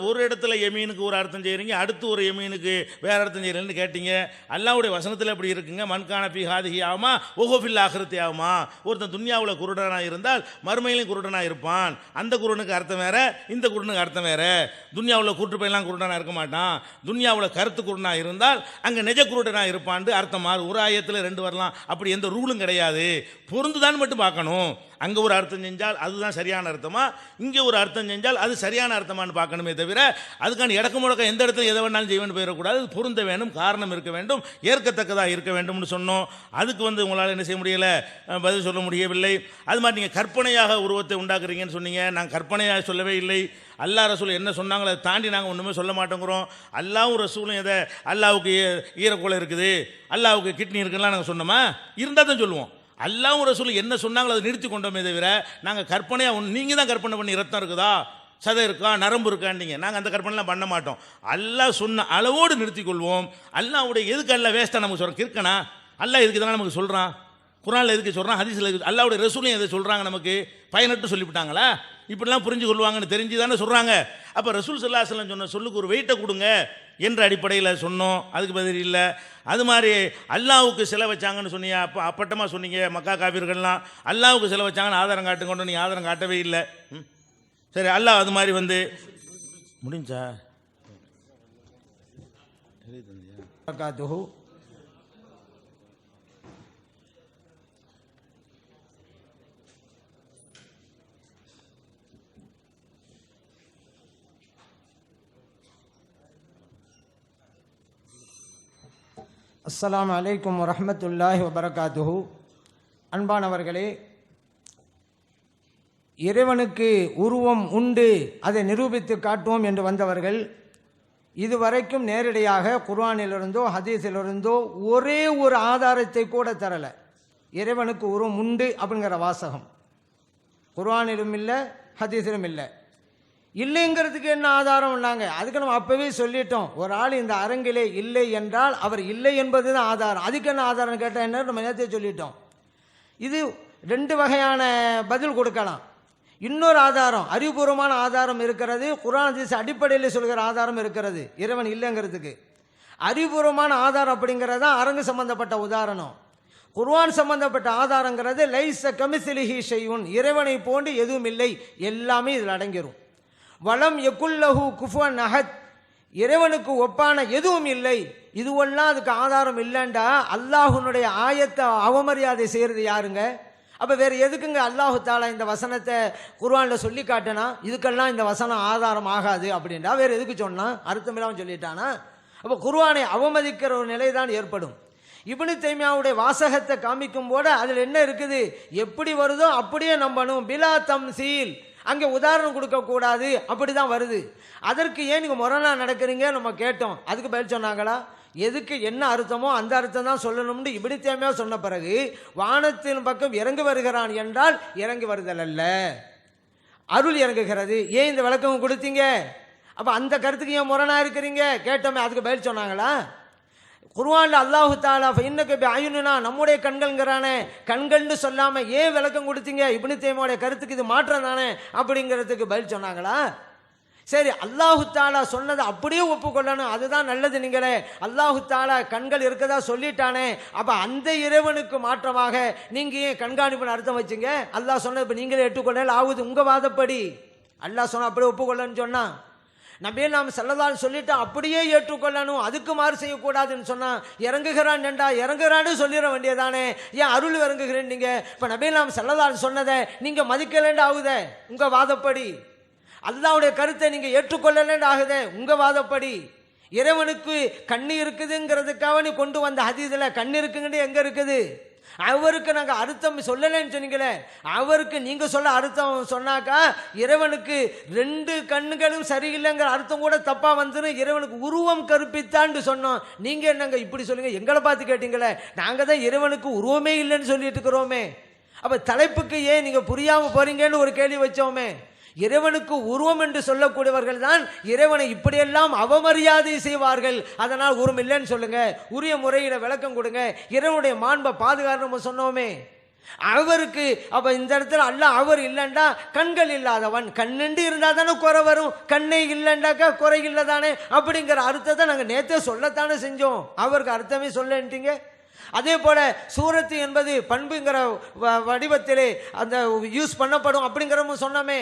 ஒரு இடத்துல எமீனுக்கு ஒரு அர்த்தம் செய்கிறீங்க, அடுத்து ஒரு எமீனுக்கு வேறு அர்த்தம் செய்கிறீங்கன்னு கேட்டீங்க. அல்லாஹ்வுடைய வசனத்தில் எப்படி இருக்குங்க, மன்கான பி ஹாதிஹி ஆகுமா ஒஹோஃபில் ஆகிரத்தி ஆகுமா. ஒருத்தன் துன்யாவில் குருடனாக இருந்தால் மறுமையிலையும் குருடனாக இருப்பான். அந்த குருடனுக்கு அர்த்தம் வேறு, இந்த குருடனுக்கு அர்த்தம் வேறு. துன்யாவில் கூட்டு போயெல்லாம் குருடனாக இருக்க மாட்டான். துன்யாவில் கருத்து குருடனாக இருந்தால் அங்கே நிஜ குருடனாக இருப்பான்ட்டு அர்த்தம் மாறு. ஒரு ஆயத்தில் 2 வரலாம், அப்படி எந்த ரூலும் கிடையாது. பொருந்துதான் மட்டும் பார்க்கணும். அங்கே ஒரு அர்த்தம் செஞ்சால் அதுதான் சரியான அர்த்தமா, இங்கே ஒரு அர்த்தம் செஞ்சால் அது சரியான அர்த்தமானு பார்க்கணுமே தவிர அதுக்கான இடக்கு முடக்க எந்த இடத்துல எதை வேணாலும் செய்வேன்னு போயிடக்கூடாது. பொருந்த வேண்டும், காரணம் இருக்க வேண்டும், ஏற்கத்தக்கதாக இருக்க வேண்டும்னு சொன்னோம். அதுக்கு வந்து உங்களால் என்ன செய்ய முடியலை, பதில் சொல்ல முடியவில்லை. அது மாதிரி நீங்கள் கற்பனையாக உருவத்தை உண்டாக்குறீங்கன்னு சொன்னீங்க. நாங்கள் கற்பனையாக சொல்லவே இல்லை. அல்லாஹ் ரசூல் என்ன சொன்னாங்களோ அதை தாண்டி நாங்கள் ஒன்றுமே சொல்ல மாட்டேங்கிறோம். அல்லாவும் ரசூலும் எதை, அல்லாவுக்கு ஈரக்குலை இருக்குது, அல்லாவுக்கு கிட்னி இருக்குலாம் நாங்கள் சொன்னோமா? இருந்தால் தான் சொல்லுவோம். அல்லாஹ்வும் ரசூலும் என்ன சொன்னாங்களோ அதை நிறுத்தி கொண்டோமே தவிர நாங்கள் கற்பனையாக நீங்கள் தான் கற்பனை பண்ணி ரத்தம் இருக்குதா, சதை இருக்கா, நரம்பு இருக்காண்டிங்க, நாங்கள் அந்த கற்பனைலாம் பண்ண மாட்டோம். அல்லாஹ் சொன்ன அளவோடு நிறுத்தி கொள்வோம். அல்லாஹ்வுடைய எதுக்கு அல்லாஹ் வேஸ்ட்டாக நமக்கு சொல்கிறோம், கிறுக்கனா அல்லாஹ் எதுக்கு தானே நமக்கு சொல்கிறான், குர்ஆனில் எதுக்கு சொல்கிறான், ஹதீஸில் எதுக்கு, அல்லாஹ்வுடைய ரசூலையும் எதை சொல்கிறாங்க, நமக்கு பயனட்டு சொல்லிவிட்டாங்களா? இப்படிலாம் புரிஞ்சு கொள்வாங்கன்னு தெரிஞ்சு தானே சொல்கிறாங்க. அப்போ ரசூல் ஸல்லல்லாஹு அலைஹி வஸல்லம் சொன்ன சொல்லுக்கு ஒரு வெயிட்டை கொடுங்க. என்ற அடிப்படையில் சொன்னோம். அதுக்கு பதில் இல்லை. அது மாதிரி அல்லாஹ்வுக்கு சிலை வச்சாங்கன்னு சொன்னீங்க. அப்போ அப்பட்டமாக சொன்னீங்க மக்கா காபிர்கள்லாம் அல்லாஹ்வுக்கு சிலை வச்சாங்கன்னு ஆதாரம் காட்டுங்கன்னு. நீ ஆதாரம் காட்டவே இல்லை. சரி, அல்லாஹ் அது மாதிரி வந்து முடிஞ்சா அஸ்ஸலாமு அலைக்கும் வரஹ்மத்துல்லாஹி வபரகாத்துஹு. அன்பானவர்களே, இறைவனுக்கு உருவம் உண்டு, அதை நிரூபித்து காட்டுவோம் என்று வந்தவர்கள் இதுவரைக்கும் நேரடியாக குர்ஆனிலிருந்தோ ஹதீஸிலிருந்தோ ஒரே ஒரு ஆதாரத்தை கூட தரலை. இறைவனுக்கு உருவம் உண்டு அப்படிங்கிற வாசகம் குர்ஆனிலும் இல்லை, ஹதீஸிலும் இல்லை. இல்லைங்கிறதுக்கு என்ன ஆதாரம் இல்லைங்க? அதுக்கு நம்ம அப்போவே சொல்லிட்டோம். ஒரு ஆள் இந்த அரங்கிலே இல்லை என்றால் அவர் இல்லை என்பது தான் ஆதாரம். அதுக்கு என்ன ஆதாரம் கேட்டால் என்ன நம்ம நேரத்தை சொல்லிட்டோம். இது ரெண்டு வகையான பதில் கொடுக்கலாம். இன்னொரு ஆதாரம், அறிவுபூர்வமான ஆதாரம் இருக்கிறது. குர்ஆன் ஹதீஸ் அடிப்படையில் சொல்கிற ஆதாரம் இருக்கிறது இறைவன் இல்லைங்கிறதுக்கு. அறிவுபூர்வமான ஆதாரம் அப்படிங்கிறது தான் அரங்கு சம்பந்தப்பட்ட உதாரணம். குர்ஆன் சம்பந்தப்பட்ட ஆதாரங்கிறது லைஸ கமிஸ்லிஹி ஷைஉன், இறைவனை போன்று எதுவும் இல்லை, எல்லாமே இதில் அடங்கிரும். வலம் யகுல்லஹு குஃபுவன் அஹத், இறைவனுக்கு ஒப்பான எதுவும் இல்லை. இதுவெல்லாம் அதுக்கு ஆதாரம் இல்லைண்டா அல்லாஹ்வுடைய ஆயத்தை அவமரியாதை செய்கிறது யாருங்க? அப்போ வேறு எதுக்குங்க அல்லாஹு தாலா இந்த வசனத்தை குர்ஆனில் சொல்லி காட்டினா இதுக்கெல்லாம் இந்த வசனம் ஆதாரம் ஆகாது அப்படின்றா வேறு எதுக்கு சொன்னான்? அர்த்தமில்லாமல் சொல்லிட்டானா? அப்போ குர்ஆனை அவமதிக்கிற ஒரு நிலை தான் ஏற்படும். இப்னு தைமியாவுடைய வாசகத்தை காமிக்கும் போது அதில் என்ன இருக்குது? எப்படி வருதோ அப்படியே நம்பணும். பிலா தம்சீல், அங்கே உதாரணம் கொடுக்கக்கூடாது, அப்படி தான் வருது. அதற்கு ஏன் நீங்கள் முரணாக நடக்கிறீங்க நம்ம கேட்டோம். அதுக்கு பதில் சொன்னாங்களா? எதுக்கு என்ன அர்த்தமோ அந்த அர்த்தம் தான் சொல்லணும்னு இப்னு தைமியா சொன்ன பிறகு வானத்தின் பக்கம் இறங்கி வருகிறான் என்றால் இறங்கி வருதல் அல்ல, அருள் இறங்குகிறது. ஏன் இந்த விளக்கம் கொடுத்தீங்க? அப்போ அந்த கருத்துக்கு ஏன் முரணாக இருக்கிறீங்க கேட்டோமே. அதுக்கு பதில் சொன்னாங்களா? குர்ஆன்ல அல்லாஹு தஆலா ஃபஇன்னக பிஅயுனினா, நம்முடைய கண்கள்ங்கறானே, கண்கள்னு சொல்லாமல் ஏன் விளக்கம் கொடுத்தீங்க? இப்னு தைமியாவுடைய கருத்துக்கு இது மாற்றம் தானே அப்படிங்கிறதுக்கு பதில் சொன்னாங்களா? சரி, அல்லாஹு தஆலா சொன்னதை அப்படியே ஒப்புக்கொள்ளணும், அதுதான் நல்லது. நீங்களே அல்லாஹு தஆலா கண்கள் இருக்கதா சொல்லிட்டானே, அப்போ அந்த இறைவனுக்கு மாற்றமாக நீங்கள் ஏன் கண்காணிப்புன்னு அர்த்தம் வச்சுங்க? அல்லாஹ் சொன்னது இப்போ நீங்களே ஏற்றுக்கொள்ளல ஆகுது உங்கள் வாதப்படி. அல்லாஹ் சொன்னால் அப்படியே ஒப்புக்கொள்ளன்னு சொன்னான். நபியே நாம் ஸல்லல்லாஹு சொல்லிட்டு அப்படியே ஏற்றுக்கொள்ளணும், அதுக்கு மாறு செய்யக்கூடாதுன்னு சொன்னால் இறங்குகிறான் என்றா இறங்குறான்னு சொல்லிட வேண்டியதானே? ஏன் அருள் இறங்குகிறேன் நீங்கள்? இப்போ நபியே நாம் ஸல்லல்லாஹு சொன்னதை நீங்கள் மதிக்கலேண்டு ஆகுதே உங்கள் வாதப்படி. அல்லாஹ்வுடைய கருத்தை நீங்கள் ஏற்றுக்கொள்ளலேண்டு ஆகுதே உங்கள் வாதப்படி. இறைவனுக்கு கண்ணு இருக்குதுங்கிறதுக்காக நீ கொண்டு வந்த ஹதீஸில் கண்ணு இருக்குங்கிறது எங்கே இருக்குது? அவருக்கு நாங்கள் அர்த்தம் சொல்லலைன்னு சொன்னீங்களே, அவருக்கு நீங்கள் சொல்ல அர்த்தம் சொன்னாக்கா இறைவனுக்கு ரெண்டு கண்ணுகளும் சரியில்லைங்கிற அர்த்தம் கூட தப்பாக வந்துடும். இறைவனுக்கு உருவம் கற்பித்தான்னு சொன்னோம். நீங்கள் என்னங்க இப்படி சொல்லுங்க? எங்களை பார்த்து கேட்டீங்களே, நாங்கள் தான் இறைவனுக்கு உருவமே இல்லைன்னு சொல்லிட்டு இருக்கிறோமே. அப்போ தலைப்புக்கு ஏன் நீங்கள் புரியாமல் போறீங்கன்னு ஒரு கேள்வி வச்சோமே. இறைவனுக்கு உருவம் என்று சொல்லக்கூடியவர்கள் தான் இறைவனை இப்படியெல்லாம் அவமரியாதை செய்வார்கள். அதனால் உருவம் இல்லைன்னு சொல்லுங்க, உரிய முறையில் விளக்கம் கொடுங்க, இறைவனுடைய மாண்பை பாதுகாக்கணும் சொன்னோமே. அவருக்கு அப்ப இந்த இடத்துல அல்லாஹ் அவர் இல்லைண்டா கண்கள் இல்லாதவன், கண்ணுண்டு இருந்தால் தானே குறை வரும், கண்ணை இல்லைண்டாக்கா குறை இல்லை தானே அப்படிங்கிற அர்த்தத்தை நாங்கள் நேற்றே சொல்லத்தானே செஞ்சோம். அவருக்கு அர்த்தமே சொல்லன்ட்டீங்க. அதே போல சூரத்து என்பது பண்புங்கிற வடிவத்திலே அந்த யூஸ் பண்ணப்படும் அப்படிங்கிறவங்க சொன்னோமே.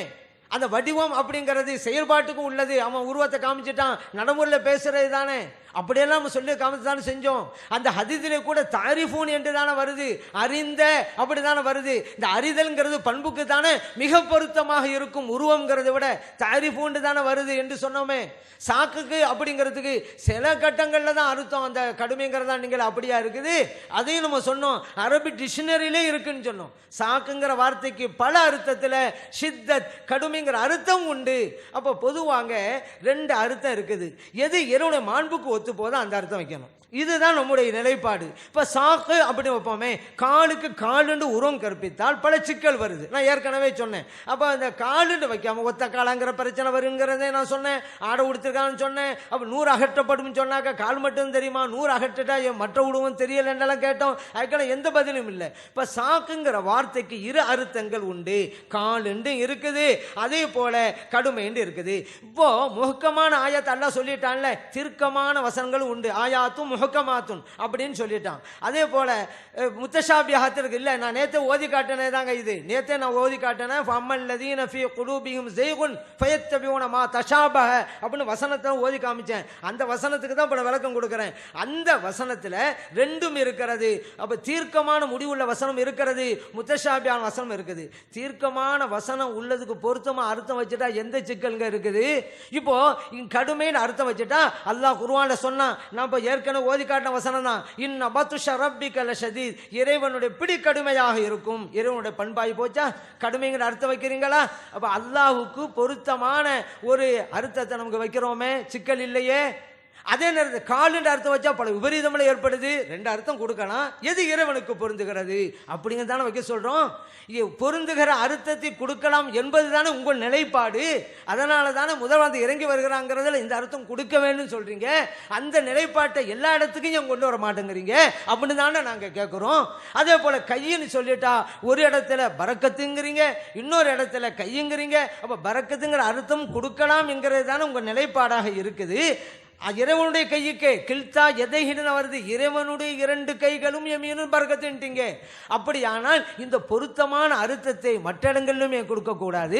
அந்த வடிவம் அப்படிங்கிறது செயல்பாட்டுக்கும் உள்ளது. அவன் உருவத்தை காமிச்சிட்டான், நடைமுறையில் பேசுறது தானே, அப்படியெல்லாம் நம்ம சொல்லி காமிச்சு தானே செஞ்சோம். அந்த ஹதீஸிலே கூட தாரிஃபூன் என்று தானே வருது, அறிந்த அப்படி தானே வருது. இந்த அறிதல்ங்கிறது பண்புக்கு தானே மிக பொருத்தமாக இருக்கும், உருவங்கிறத விட தாரிஃபூன் தானே வருது என்று சொன்னோமே. சாக்குக்கு அப்படிங்கிறதுக்கு சில கட்டங்களில் தான் அர்த்தம், அந்த கடுமைங்கிறதா நீங்கள் அப்படியா இருக்குது. அதையும் நம்ம சொன்னோம், அரபி டிக்ஷனரியிலே இருக்குன்னு சொன்னோம். சாக்குங்கிற வார்த்தைக்கு பல அர்த்தத்தில் ஷித்தத் கடுமைங்கிற அர்த்தம் உண்டு. அப்போ பொதுவாக ரெண்டு அர்த்தம் இருக்குது. எது இறைவனுடைய மாண்புக்கு ஒத்து போதோ அந்த அர்த்தம் வைக்கணும். இதுதான் நம்முடைய நிலைப்பாடு. இப்போ சாக்கு அப்படின்னு வைப்போமே, காலுக்கு காலுண்டு உருவம் கற்பித்தால் பல சிக்கல் வருது. நான் ஏற்கனவே சொன்னேன். அப்போ அந்த காலுண்டு வைக்காம ஒத்த காலாங்கிற பிரச்சனை வருங்கிறதே நான் சொன்னேன். ஆடை உடுத்திருக்கான்னு சொன்னேன். அப்போ 100 அகற்றப்படும் சொன்னாக்க கால் மட்டும் தெரியுமா, 100 அகற்றுட்டா மற்ற உருவம் தெரியலன்னெல்லாம் கேட்டோம். அதுக்கெல்லாம் எந்த பதிலும் இல்லை. இப்போ சாக்குங்கிற வார்த்தைக்கு 2 அர்த்தங்கள் உண்டு. காலுண்டு இருக்குது, அதே போல கடுமைண்டு இருக்குது. இப்போ முஹக்கமான ஆயத் அல்லாஹ் சொல்லிட்டான்ல, தீர்க்கமான வசனங்கள் உண்டு. ஆயாத்தும் முஹக்கமாத்துன் அப்படின்னு சொல்லிட்டான். அதே போல முத்தஷாபிஹாத்திற்கு இல்லை, நான் நேற்று ஓதி காட்டினே தாங்க. இது நேற்றே நான் ஓதி காட்டினேன். ஃபம்மல் லதீன ஃபீ குலூபிஹிம் ஸைகுன் ஃபயத்தபிஊன மா தஷாபஹ அப்படின்னு வசனத்தை ஓதி காமிச்சேன். அந்த வசனத்துக்கு தான் இப்போ விளக்கம் கொடுக்குறேன். அந்த வசனத்தில் 2ம் இருக்கிறது. அப்போ தீர்க்கமான முடிவுள்ள வசனம் இருக்கிறது, முத்தஷாபியான வசனம் இருக்குது. தீர்க்கமான வசனம் உள்ளதுக்கு பொருத்தமா அர்த்தம் வச்சுட்டா எந்த சிக்கல்ங்க இருக்குது? இப்போ கடுமைன்னு அர்த்தம் வச்சுட்டா அல்லாஹ் குர்ஆன்ல சொன்னான். நான் இப்போ ஏற்கனவே ஓதி காட்டின வசனம் தான். இன்ன பத்துஷ ரப்பிக லஷதீத், இறைவனுடைய பிடி கடுமையாக இருக்கும். இறைவனுடைய பண்பாய் போச்சா? கடுமைங்கிற அர்த்தம் வைக்கிறீங்களா? அப்ப அல்லாஹ்வுக்கு பொருத்தமான ஒரு அர்த்தத்தை நமக்கு வைக்கிறோமே, சிக்கல் இல்லையே. அதே நேரத்தில் காலுன்ற அர்த்தம் வச்சா பல விபரீதங்களை ஏற்படுது. 2 அர்த்தம் கொடுக்கலாம். எது இறைவனுக்கு பொருந்துகிறது அப்படிங்க தானே வைக்க சொல்றோம். பொருந்துகிற அர்த்தத்தை கொடுக்கலாம் என்பது தானே உங்கள் நிலைப்பாடு. அதனால தானே முதல்வர் இறங்கி வருகிறாங்கிறதுல இந்த அர்த்தம் கொடுக்க வேண்டும் சொல்றீங்க. அந்த நிலைப்பாட்டை எல்லா இடத்துக்கும் கொண்டு வர மாட்டேங்கிறீங்க அப்படின்னு தானே நாங்கள் கேட்குறோம். அதே போல கையின்னு சொல்லிட்டா ஒரு இடத்துல பரக்கத்துங்கிறீங்க, இன்னொரு இடத்துல கையுங்கிறீங்க. அப்போ பரக்கத்துங்கிற அர்த்தம் கொடுக்கலாம் என்கிறது தானே உங்கள் நிலைப்பாடாக இருக்குது. இறைவனுடைய கையுக்கு கில்தா எதைகின்னு வருது. இறைவனுடைய 2 கைகளும் எமீனும் பரக்கத்துட்டீங்க. அப்படியானால் இந்த பொருத்தமான அர்த்தத்தை மற்ற இடங்களிலுமே கொடுக்கக்கூடாது.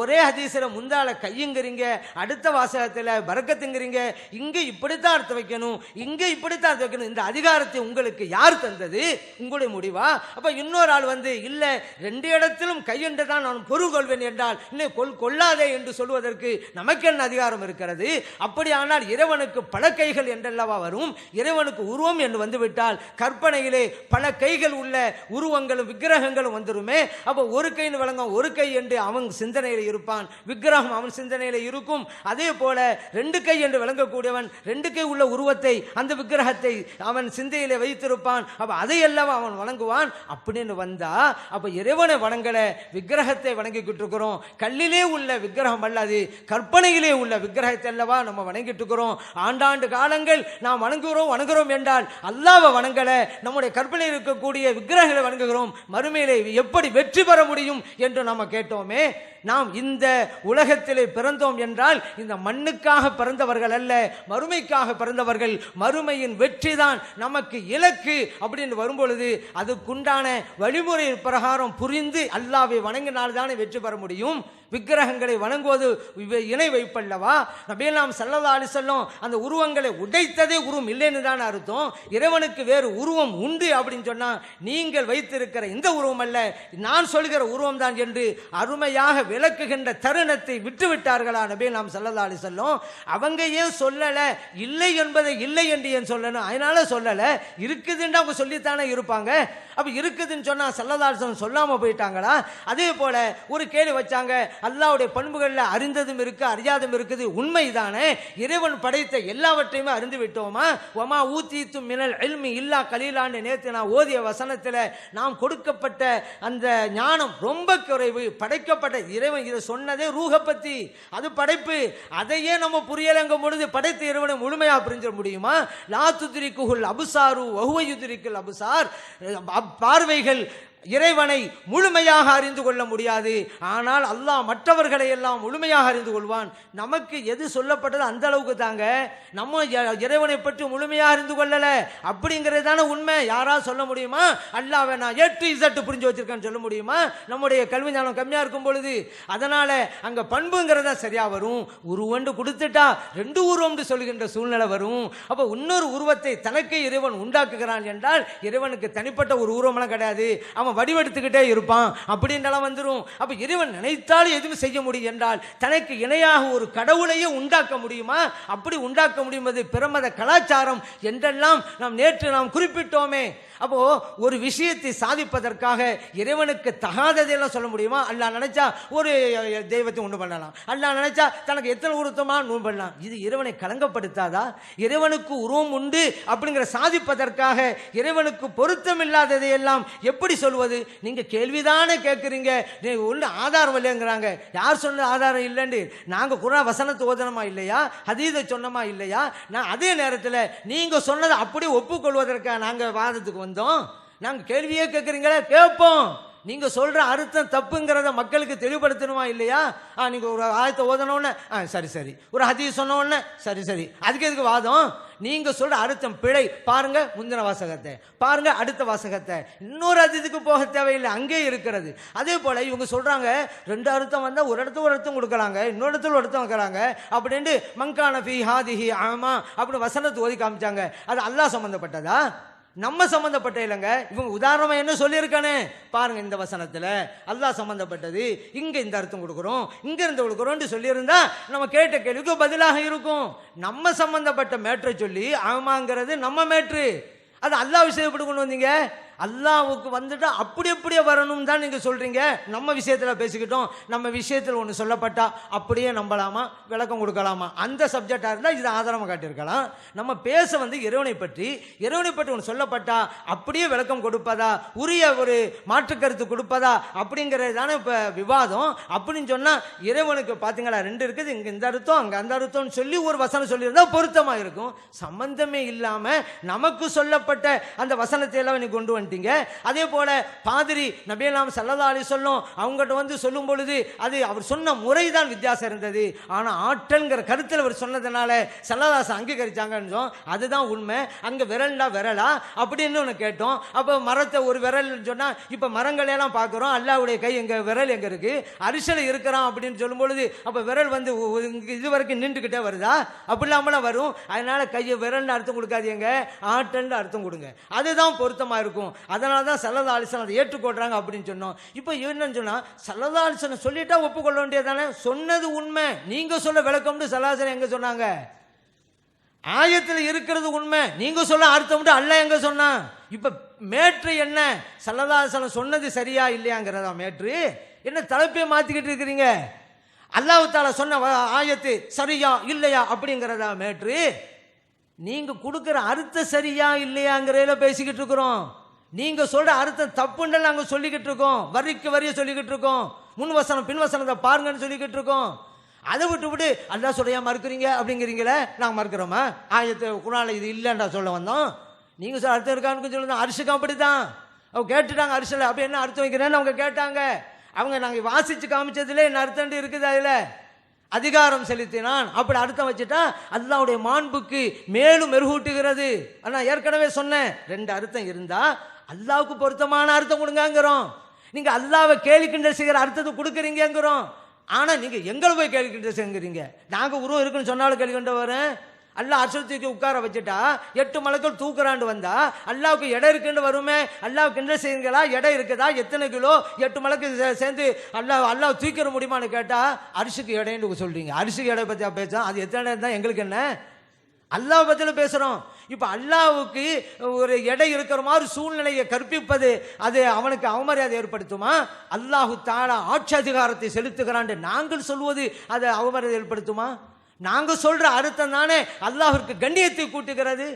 ஒரே ஹதீஸில் முந்தால கையுங்கிறீங்க, அடுத்த வாசகத்தில் பரக்கத்துங்கிறீங்க. இங்கே இப்படித்தான் அர்த்தம் வைக்கணும், இங்கே இப்படித்தான் அர்த்தம் வைக்கணும். இந்த அதிகாரத்தை உங்களுக்கு யார் தந்தது? உங்களுடைய முடிவா? அப்போ இன்னொரு ஆள் இல்லை 2 இடத்திலும் கையென்று தான் நான் பொருள் கொள்வேன் என்றால் இன்னும் கொள்ளாதே என்று சொல்வதற்கு நமக்கு என்ன அதிகாரம் இருக்கிறது? அப்படியானால் இறைவன் பல கைகள் என்றல்லவா வரும். இறைவனுக்கு உருவம் என்று வந்துவிட்டால் கற்பனையிலே பல கைகள் உள்ள உருவங்களும் விக்கிரகங்களும் வந்துருமே. அப்போ ஒரு கைன்னு விளங்கும், ஒரு கை என்று அவன் சிந்தனையில் இருப்பான், விக்கிரகம் அவன் சிந்தனையில் இருக்கும். அதே போல 2 கை என்று விளங்கக்கூடியவன் 2 கை உள்ள உருவத்தை அந்த விக்கிரகத்தை அவன் சிந்தையிலே வைத்திருப்பான். அப்ப அதையெல்லாம் அவன் வணங்குவான். அப்படின்னு வந்தா அப்ப இறைவனை வணங்கல, விக்கிரகத்தை வணங்கிக்கிட்டு இருக்கிறோம். கல்லிலே உள்ள விக்கிரகம் அல்லது கற்பனையிலே உள்ள விக்கிரகத்தை அல்லவா நம்ம வணங்கிட்டு இருக்கிறோம். ஆண்டாண்டு காலங்கள் நாம் வணங்குகிறோம் என்றால் அல்லாஹ்வை வணங்கல, நம்முடைய கற்பனையில் இருக்கக்கூடிய விக்கிரகங்களை வணங்குகிறோம். மறுமையிலே எப்படி வெற்றி பெற முடியும் என்று நாம் கேட்டோமே. நாம் இந்த உலகத்திலே பிறந்தோம் என்றால் இந்த மண்ணுக்காக பிறந்தவர்கள் அல்ல, மறுமைக்காக பிறந்தவர்கள். மறுமையின் வெற்றி தான் நமக்கு இலக்கு அப்படின்னு வரும்பொழுது அதுக்குண்டான வழிமுறை பிரகாரம் புரிந்து அல்லாஹ்வை வணங்கினால்தானே வெற்றி பெற முடியும். விக்கிரகங்களை வணங்குவது இணை வைப்பல்லவா? நபியல்லாம் ஸல்லல்லாஹு அலைஹி வஸல்லம் அந்த உருவங்களை உடைத்ததே உருவம் இல்லைன்னு தான் அர்த்தம். இறைவனுக்கு வேறு உருவம் உண்டு அப்படின்னு சொன்னா நீங்கள் வைத்திருக்கிற இந்த உருவம் அல்ல, நான் சொல்கிற உருவம் தான் என்று அருமையாக விளக்குகின்ற தருணத்தை விட்டுவிட்டார்களா நபியல்லாம் ஸல்லல்லாஹு அலைஹி வஸல்லம்? அவங்க ஏன் சொல்லல? இல்லை என்பதை இல்லை என்று ஏன் சொல்லணும்? அதனால சொல்லல, இருக்குதுன்னு அவங்க சொல்லித்தானே இருப்பாங்க. அப்ப இருக்குதுன்னு சொன்னா ஸல்லல்லாஹு அலைஹி வஸல்லம் சொல்லாம போயிட்டாங்களா? அதே போல ஒரு கேள்வி வச்சாங்க, அல்லாஹ்வுடைய பண்புகள்ல அறிந்ததும் இருக்கு அறியாதும் இருக்குது, உண்மைதானே? இறைவன் படைத்த எல்லாவற்றையுமே அறிந்து விட்டோமா? வமா ஊதீத்தும் மினல் இல்மி இல்லா கலீலான்னு நேற்று நான் ஓதிய வசனத்தில் நாம் கொடுக்கப்பட்ட அந்த ஞானம் ரொம்ப குறைவு. படைக்கப்பட்ட இறைவன் இதை சொன்னதே ரூஹ பத்தி, அது படைப்பு. அதையே நம்ம புரியலங்கும் பொழுது படைத்த இறைவனை முழுமையாக புரிஞ்சிட முடியுமா? லா துத்ரிகுல் அபுசாரு வஹுவ யுத்ரிகுல் அபுசார், பார்வைகள் இறைவனை முழுமையாக அறிந்து கொள்ள முடியாது. ஆனால் அல்லாஹ் மற்றவர்களை எல்லாம் முழுமையாக அறிந்து கொள்வான். நமக்கு எது சொல்லப்பட்டது அந்த அளவுக்கு தாங்க. நம்ம இறைவனை பற்றி முழுமையாக அறிந்து கொள்ளல அப்படிங்கிறது தானே உண்மை. யாரா சொல்ல முடியுமா? அல்லாஹ்வை நான் A to Z புரிஞ்சு வச்சிருக்கேன்னு சொல்ல முடியுமா? நம்முடைய கல்வி ஞானம் கம்மியா இருக்கும் பொழுது. அதனால அங்க பண்புங்கிறதா சரியா வரும். உருவண்டு கொடுத்துட்டா 2 உருவம்னு சொல்லுகின்ற சூழ்நிலை வரும். அப்ப இன்னொரு உருவத்தை தனக்கு இறைவன் உண்டாக்குகிறான் என்றால் இறைவனுக்கு தனிப்பட்ட ஒரு உருவம்லாம் கிடையாது. அவன் அவன் வடிவெடுத்துக்கிட்டே இருப்பான் அப்படின்றலாம் வந்துடும். அப்ப இறைவன் நினைத்தால் எதுவும் செய்ய முடியும் என்றால் தனக்கு இணையாக ஒரு கடவுளையே உண்டாக்க முடியுமா? அப்படி உண்டாக்க முடியுவது பிரமத கலாச்சாரம் என்றெல்லாம் நேற்று நாம் குறிப்பிட்டோமே. அப்போ ஒரு விஷயத்தை சாதிப்பதற்காக இறைவனுக்கு தகாததையெல்லாம் சொல்ல முடியுமா? அல்லாஹ் நினைச்சா ஒரு தெய்வத்தை உண்டு பண்ணலாம், அல்லாஹ் நினைச்சா தனக்கு எத்தனை உருவத்தமா உண்டு பண்ணலாம். இது இறைவனை களங்கப்படுத்தாதா? இறைவனுக்கு உருவம் உண்டு அப்படிங்கிற சாதிப்பதற்காக இறைவனுக்கு பொருத்தம் இல்லாததையெல்லாம் எப்படி சொல்வது? நீங்க கேள்விதானே கேட்குறீங்க, ஒன்று ஆதாரம் இல்லைங்கிறாங்க. யார் சொன்ன ஆதாரம் இல்லைன்னு? நாங்கள் குர்ஆன் வசனத்தை ஓதனமா இல்லையா, ஹதீஸை சொன்னமா இல்லையா? நான் அதே நேரத்தில் நீங்க சொன்னதை அப்படியே ஒப்புக்கொள்வதற்காக நாங்கள் வாதத்துக்கு வந்தோம். நாங்க கேள்வியே கேட்குறீங்களா? கேட்போம். நீங்க சொல்ற அர்த்தம் தப்புங்கிறத மக்களுக்கு தெளிவுபடுத்தணுமா இல்லையா? நீங்க ஒரு ஆயத்தை ஓதனோன்னு சரி சரி, ஒரு ஹதீஸ் சொன்னோன்னு சரி சரி, அதுக்கு எதுக்கு வாதம்? நீங்க சொல்ற அர்த்தம் பிழை, பாருங்க முந்தின வாசகத்தை, பாருங்க அடுத்த வாசகத்தை, இன்னொரு அதிதுக்கு போக தேவையில்லை, அங்கே இருக்கிறது. அதே போல இவங்க சொல்றாங்க ரெண்டு அர்த்தம் வந்தா ஒரு இடத்துல ஒரு அர்த்தம் கொடுக்கலாங்க, இன்னொரு இடத்துல ஒரு அர்த்தம் வைக்கிறாங்க அப்படின்ட்டு மங்கான ஃபீ ஹாதிஹி ஆமா அப்படி வசனத்தை ஓதி காமிச்சாங்க. அது அல்லாஹ் சம்பந்தப்பட்டதா? நம்ம சம்பந்தப்பட்ட இல்லைங்க. இவங்க உதாரணமா என்ன சொல்லியிருக்கானே பாருங்க, இந்த வசனத்துல அல்லாஹ் சம்பந்தப்பட்டது, இங்க இந்த அர்த்தம் கொடுக்குறோம், இங்க இருந்து கொடுக்குறோம் சொல்லியிருந்தா நம்ம கேட்ட கேள்விக்கு பதிலாக இருக்கும். நம்ம சம்பந்தப்பட்ட மேற்றை சொல்லி ஆமாங்கிறது நம்ம மேற்று, அது அல்லாஹ் விஷயப்பட்டு கொண்டு வந்தீங்க. அல்லாஹ்வுக்கு வந்துட்டா அப்படி அப்படியே வரணும் தான் நீங்க சொல்றீங்க. நம்ம விஷயத்துல பேசிக்கிட்டோம், நம்ம விஷயத்தில் ஒன்று சொல்லப்பட்டா அப்படியே நம்பலாமா, விளக்கம் கொடுக்கலாமா? அந்த சப்ஜெக்டா இருந்தா இது ஆதாரமாக காட்டியிருக்கலாம். நம்ம பேச இறைவனை பற்றி ஒன்று சொல்லப்பட்டா அப்படியே விளக்கம் கொடுப்பதா, உரிய ஒரு மாற்று கருத்து கொடுப்பதா அப்படிங்கிறது தானே இப்போ விவாதம். அப்படின்னு சொன்னா இறைவனுக்கு பார்த்தீங்களா ரெண்டு இருக்குது, இங்க இந்த அர்த்தம் அங்க அந்த அர்த்தம்னு சொல்லி ஒரு வசனம் சொல்லியிருந்தா பொருத்தமா இருக்கும். சம்பந்தமே இல்லாம நமக்கு சொல்லப்பட்ட அந்த வசனத்தை எல்லாம் நீ கொண்டு அதே போல பாதிரி நபியலாம் ஸல்லல்லாஹு அலைஹி வஸல்லம் அவங்ககிட்ட சொல்லும் பொழுது அது அவர் சொன்ன முறைதான் வித்தியாசம் இருந்தது. ஆனா ஆற்றல்ங்கிற கருத்தில் அவர் சொன்னதுனால ஸல்லல்லாஹு அங்கீகரிச்சாங்க. அதுதான் உண்மை. அங்க விரல்டா விரலா அப்படின்னு ஒன்று கேட்டோம். அப்போ மரத்தை ஒரு விரல் சொன்னா இப்ப மரங்கள் எல்லாம் பார்க்கிறோம், அல்லாஹ்வுடைய கை எங்க விரல் எங்க இருக்கு, அரிசல இருக்கிறான் அப்படின்னு சொல்லும் பொழுது அப்ப விரல் இது வரைக்கும் நின்றுகிட்டே வருதா? அப்படி இல்லாமலாம் வரும். அதனால கையை விரல்னு அர்த்தம் கொடுக்காதீங்க, ஆற்றல்னு அர்த்தம் கொடுங்க, அதுதான் பொருத்தமா இருக்கும். அதனால தான் ஸல்லல்லாஹு அலைஹி வஸல்லம் அதை ஏற்றுக்கொள்றாங்க அப்படின்னு சொன்னோம். இப்போ என்னன்னு சொன்னா ஸல்லல்லாஹு அலைஹி வஸல்லம் சொல்லிட்டா ஒப்புக்கொள்ள வேண்டியதானே? சொன்னது உண்மை, நீங்க சொல்ல விளக்கம்னு ஸல்லல்லாஹு அலைஹி வஸல்லம் எங்க சொன்னாங்க? ஆயத்தில் இருக்கிறது உண்மை, நீங்க சொல்ல அர்த்தம் அல்லாஹ் எங்க சொன்னா? இப்ப மேற்று என்ன? ஸல்லல்லாஹு அலைஹி வஸல்லம் சொன்னது சரியா இல்லையாங்கிறதா மேற்று? என்ன தலைப்பே மாத்திக்கிட்டு இருக்கிறீங்க? அல்லாஹ் தஆலா சொன்ன ஆயத்து சரியா இல்லையா அப்படிங்கிறதா மேற்று? நீங்க கொடுக்கிற அர்த்தம் சரியா இல்லையாங்கிறத பேசிக்கிட்டு இருக்கிறோம். நீங்க சொல்ற அர்த்தம் தப்புன்னு நாங்க சொல்லிக்கிட்டு இருக்கோம், வரிக்கு வரிய சொல்லிக்கிட்டு இருக்கோம், முன் வசனம் பின் வசனத்தை பாருங்கன்னு சொல்லிக்கிட்டு இருக்கோம். அதை விட்டு அல்லாஹ் சொல்றியா மறுக்கிறீங்க அப்படிங்கிறீங்களே, நாங்கள் மறுக்கிறோமா? ஆயத்து குர்ஆன்ல இது இல்லைன்றா சொல்ல வந்தோம். நீங்க சொல்ல அர்த்தம் இருக்கான்னு சொல்லுங்க. அரிசிக்கு அப்படித்தான் அவங்க கேட்டுட்டாங்க, அரிசில அப்படி என்ன அர்த்தம் வைக்கிறேன்னு அவங்க கேட்டாங்க. அவங்க நாங்கள் வாசிச்சு காமிச்சதுல என்ன அர்த்தம் இருக்குது, அதுல அதிகாரம் செலுத்தினான் அப்படி அர்த்தம் வச்சுட்டா அல்லாஹ்வுடைய மாண்புக்கு மேலும் மெருகூட்டுகிறது. நான் ஏற்கனவே சொன்னேன், ரெண்டு அர்த்தம் இருந்தா அல்லாஹ்வுக்கு பொருத்தமான அர்த்தம் கொடுங்கிறோம். நீங்க அல்லாஹ்வை கேலி கிண்டல் செய்கிற அர்த்தத்தை கொடுக்குறீங்கிறோம். ஆனா நீங்க எங்களை போய் கேலி கிண்டல் செய்கிறீங்க. நாங்க உருவம் இருக்குன்னு சொன்னாலும் கேள்வி கொண்டு வரேன். அல்லாஹ் அர்ஷத்துக்கு உட்கார வச்சுட்டா 8 மலக்கள் தூக்குறாண்டு வந்தா அல்லாவுக்கு எடை இருக்குன்னு வருமே. அல்லாவுக்கு கிண்டல் செய்யுங்களா, எடை இருக்குதா, எத்தனை கிலோ 8 மலக்கு சேர்ந்து அல்லாஹ் தூக்கிற முடியுமான்னு கேட்டா அரிசிக்கு எடைன்னு சொல்றீங்க. அரிசிக்கு எடை பத்தி பேசுறோம், அது எத்தனை தான் எங்களுக்கு என்ன? அல்லாஹ் பத்தில பேசுறோம். இப்ப அல்லாஹ்வுக்கு ஒரு எடை இருக்கிற மாதிரி சூழ்நிலையை கற்பிப்பது அது அவனுக்கு அவமரியாதை ஏற்படுத்துமா? அல்லாஹு தஆலா ஆட்சி அதிகாரத்தை செலுத்துகிறான் நாங்கள் சொல்வது அது அவமரியாதை ஏற்படுத்துமா? நாங்க சொல்ற அர்த்தம் தானே அல்லாஹ்விற்கு கண்ணியத்தை கூட்டுகிறது.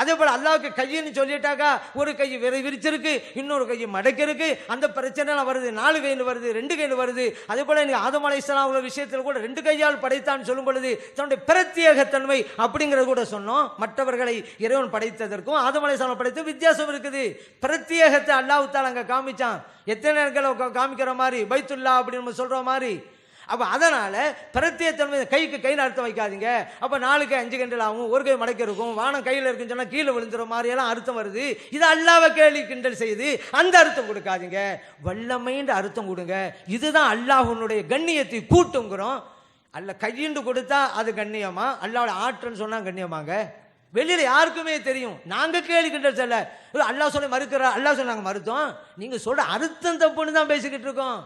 அதே போல அல்லாஹ்வுக்கு கையின்னு சொல்லிட்டாக்கா ஒரு கை விரிச்சிருக்கு, இன்னொரு கை மடக்கி இருக்கு, அந்த பிரச்சனை வருது. 4 கையில் வருது, 2 கையில் வருது. அதே போல ஆதம் அலைஹிஸ்ஸலாம் உள்ள விஷயத்தில் கூட 2 கையால் படைத்தான் சொல்லும் பொழுது தன்னுடைய பிரத்யேகத்தன்மை அப்படிங்கிறது கூட சொன்னோம். மற்றவர்களை இறைவன் படைத்ததற்கும் ஆதம் அலைஹிஸ்ஸலாம் படைத்த வித்தியாசம் இருக்குது. பிரத்யேகத்தை அல்லாஹ் தஆலா அங்க காமிச்சான். எத்தனை நேரங்களை காமிக்கிற மாதிரி பைத்துல்லா அப்படின்னு சொல்ற மாதிரி. அப்ப அதனால பிரத்யேகத்தன்மை கைக்கு கையில் அர்த்தம் வைக்காதீங்க. அப்ப 4 கை 5 கண்டல் ஆகும், ஒரு கை மடக்கி இருக்கும், வானம் கையில் இருக்குன்னு சொன்னா கீழே விழுந்துற மாதிரி எல்லாம் அர்த்தம் வருது. இது அல்லாஹ்வை கேலி கிண்டல் செய்து அந்த அர்த்தம் கொடுக்காதீங்க, வல்லமைன்ற அர்த்தம் கொடுங்க. இதுதான் அல்லாஹ்வுடைய கண்ணியத்தை கூட்டுங்கிறோம். அல்ல கையிண்டு கொடுத்தா அது கண்ணியமா? அல்லாஹ்வுடைய ஆற்றன்னு சொன்னா கண்ணியமாங்க? வெளியில யாருக்குமே தெரியும். நாங்க கேள்வி கிண்டல் சொல்ல அல்லாஹ் சொல்ல மறுக்கிறா, அல்லாஹ் சொல்ல நாங்க மறுத்தோம். நீங்க சொல்ற அர்த்தம் தப்புன்னு தான் பேசிக்கிட்டு இருக்கோம்.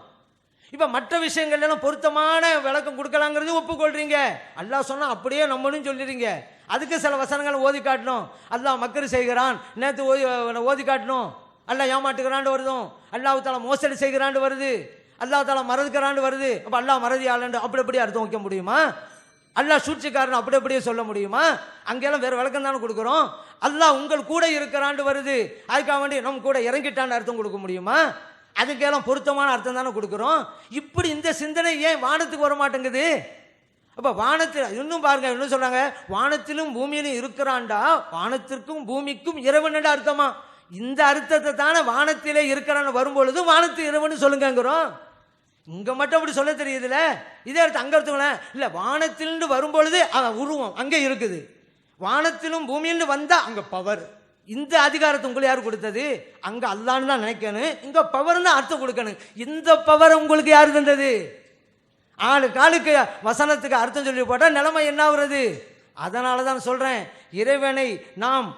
இப்ப மற்ற விஷயங்கள் எல்லாம் பொருத்தமான விளக்கம் கொடுக்கலாங்கிறது ஒப்புக்கொள்றீங்க. அல்லாஹ் சொன்னா அப்படியே நம்மளும் சொல்லிடுறீங்க. அதுக்கு சில வசனங்களை ஓதி காட்டணும். அல்லாஹ் மக்கரு செய்கிறான், நேற்று ஓதி காட்டணும். அல்லாஹ் ஏமாட்டுக்கிறான்னு வருதும், அல்லாஹ் தாலா மோசடி செய்கிறான்னு வருது, அல்லாஹ் தாலா மறந்துக்கிறான்னு வருது. அப்ப அல்லாஹ் மறதியாளன்னு அப்படி அப்படியே அர்த்தம் வைக்க முடியுமா? அல்லாஹ் சூழ்ச்சிக்காரன் அப்படி அப்படியே சொல்ல முடியுமா? அங்கெல்லாம் வேற விளக்கம் தானே கொடுக்குறோம். அல்லாஹ் உங்கள் கூட இருக்கிறான்னு வருது, அதுக்காக வேண்டி நம்ம கூட இறங்கிட்டான்னு அர்த்தம் கொடுக்க முடியுமா? அதுக்கெல்லாம் பொருத்தமான அர்த்தம் தானே கொடுக்குறோம். இப்படி இந்த சிந்தனை ஏன் வானத்துக்கு வர மாட்டேங்குது? அப்ப வானத்தில் இன்னும் பாருங்க, இன்னும் சொல்றாங்க, வானத்திலும் பூமியிலும் இருக்கிறான்டா, வானத்திற்கும் பூமிக்கும் இறைவன் அர்த்தமா. இந்த அர்த்தத்தை தானே வானத்திலே இருக்கிறான்னு வரும்பொழுது வானத்து இறைவன் சொல்லுங்கிறோம். இங்க மட்டும் அப்படி சொல்ல தெரியுதுல, இதே அர்த்தம் அங்க அர்த்தம் இல்ல. வானத்திலிருந்து வரும்பொழுது உருவம் அங்க இருக்குது, வானத்திலும் பூமியிலும் வந்தா அங்க பவர். இந்த அதிகாரத்தை உங்களுக்கு யாரு கொடுத்தது? அங்க அல்லான்னு தான் நினைக்கணும், இங்க பவர் தான் அர்த்தம் கொடுக்கணும். இந்த பவர் உங்களுக்கு யாரு தந்தது? ஆளுக்கு வசனத்துக்கு அர்த்தம் சொல்லி போட்டா நிலைமை என்ன ஆகுறது? அதனால தான் சொல்றேன், இறைவனை நாம்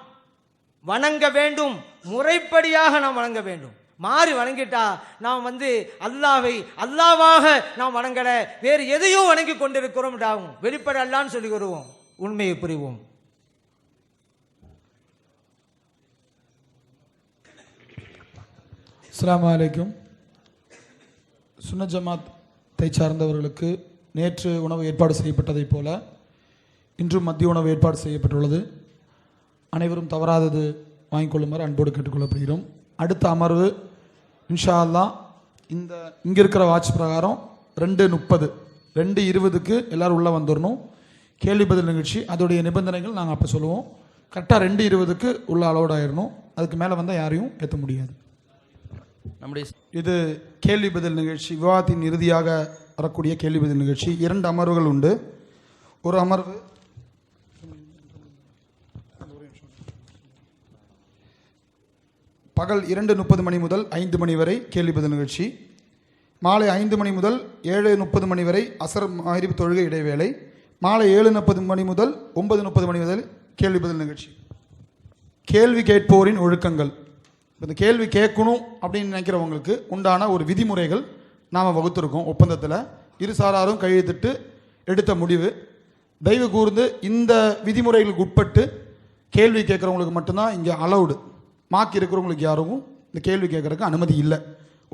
வணங்க வேண்டும், முறைப்படியாக நாம் வணங்க வேண்டும். மாறி வணங்கிட்டா நாம் அல்லாவை அல்லாவாக நாம் வணங்கல, வேறு எதையோ வணங்கி கொண்டிருக்கிறோம். வெளிப்படை அல்லான்னு சொல்லி வருவோம், உண்மையை புரிவோம். அஸ்ஸலாமு அலைக்கும். சுன்னத் ஜமாத்தை சார்ந்தவர்களுக்கு நேற்று உணவு ஏற்பாடு செய்யப்பட்டதைப் போல இன்றும் மதிய உணவு ஏற்பாடு செய்யப்பட்டுள்ளது. அனைவரும் தவறாதது வாங்கிக் கொள்ளுமாறு அன்போடு கேட்டுக்கொள்ளப்படுகிறோம். அடுத்த அமர்வு இன்ஷா அல்லாஹ் இங்கே இருக்கிற வாட்ச் பிரகாரம் 2:30 2:20க்கு எல்லோரும் உள்ளே வந்துடணும். கேள்வி பதில் நிகழ்ச்சி அதோடைய நிபந்தனைகள் நாங்கள் அப்போ சொல்லுவோம். கரெக்டாக 2:20க்கு உள்ள அலோட் ஆயிடணும். அதுக்கு மேலே வந்தால் யாரையும் ஏற்ற முடியாது. இது கேள்வி பதில் நிகழ்ச்சி, விவாதத்தின் இறுதியாக வரக்கூடிய கேள்வி பதில் நிகழ்ச்சி. 2 அமர்வுகள் உண்டு. ஒரு அமர்வு பகல் 2:30 மணி முதல் 5 மணி வரை கேள்வி பதில் நிகழ்ச்சி. மாலை 5 மணி முதல் 7:30 மணி வரை அசர் மக்ரிப் தொழுகை இடைவேளை. மாலை 7:30 மணி முதல் 9:30 மணி முதல் கேள்வி பதில் நிகழ்ச்சி. கேள்வி கேட்போரின் ஒழுக்கங்கள். இந்த கேள்வி கேட்கணும் அப்படின்னு நினைக்கிறவங்களுக்கு உண்டான ஒரு விதிமுறைகள் நாம் வகுத்திருக்கோம். ஒப்பந்தத்தில் இருசாராரும் கையெழுத்திட்டு எடுத்த முடிவு. தயவு கூர்ந்து இந்த விதிமுறைகளுக்கு உட்பட்டு கேள்வி கேட்குறவங்களுக்கு மட்டும்தான் இங்கே அலௌடு. மாக்கி இருக்கிறவங்களுக்கு யாரும் இந்த கேள்வி கேட்குறதுக்கு அனுமதி இல்லை.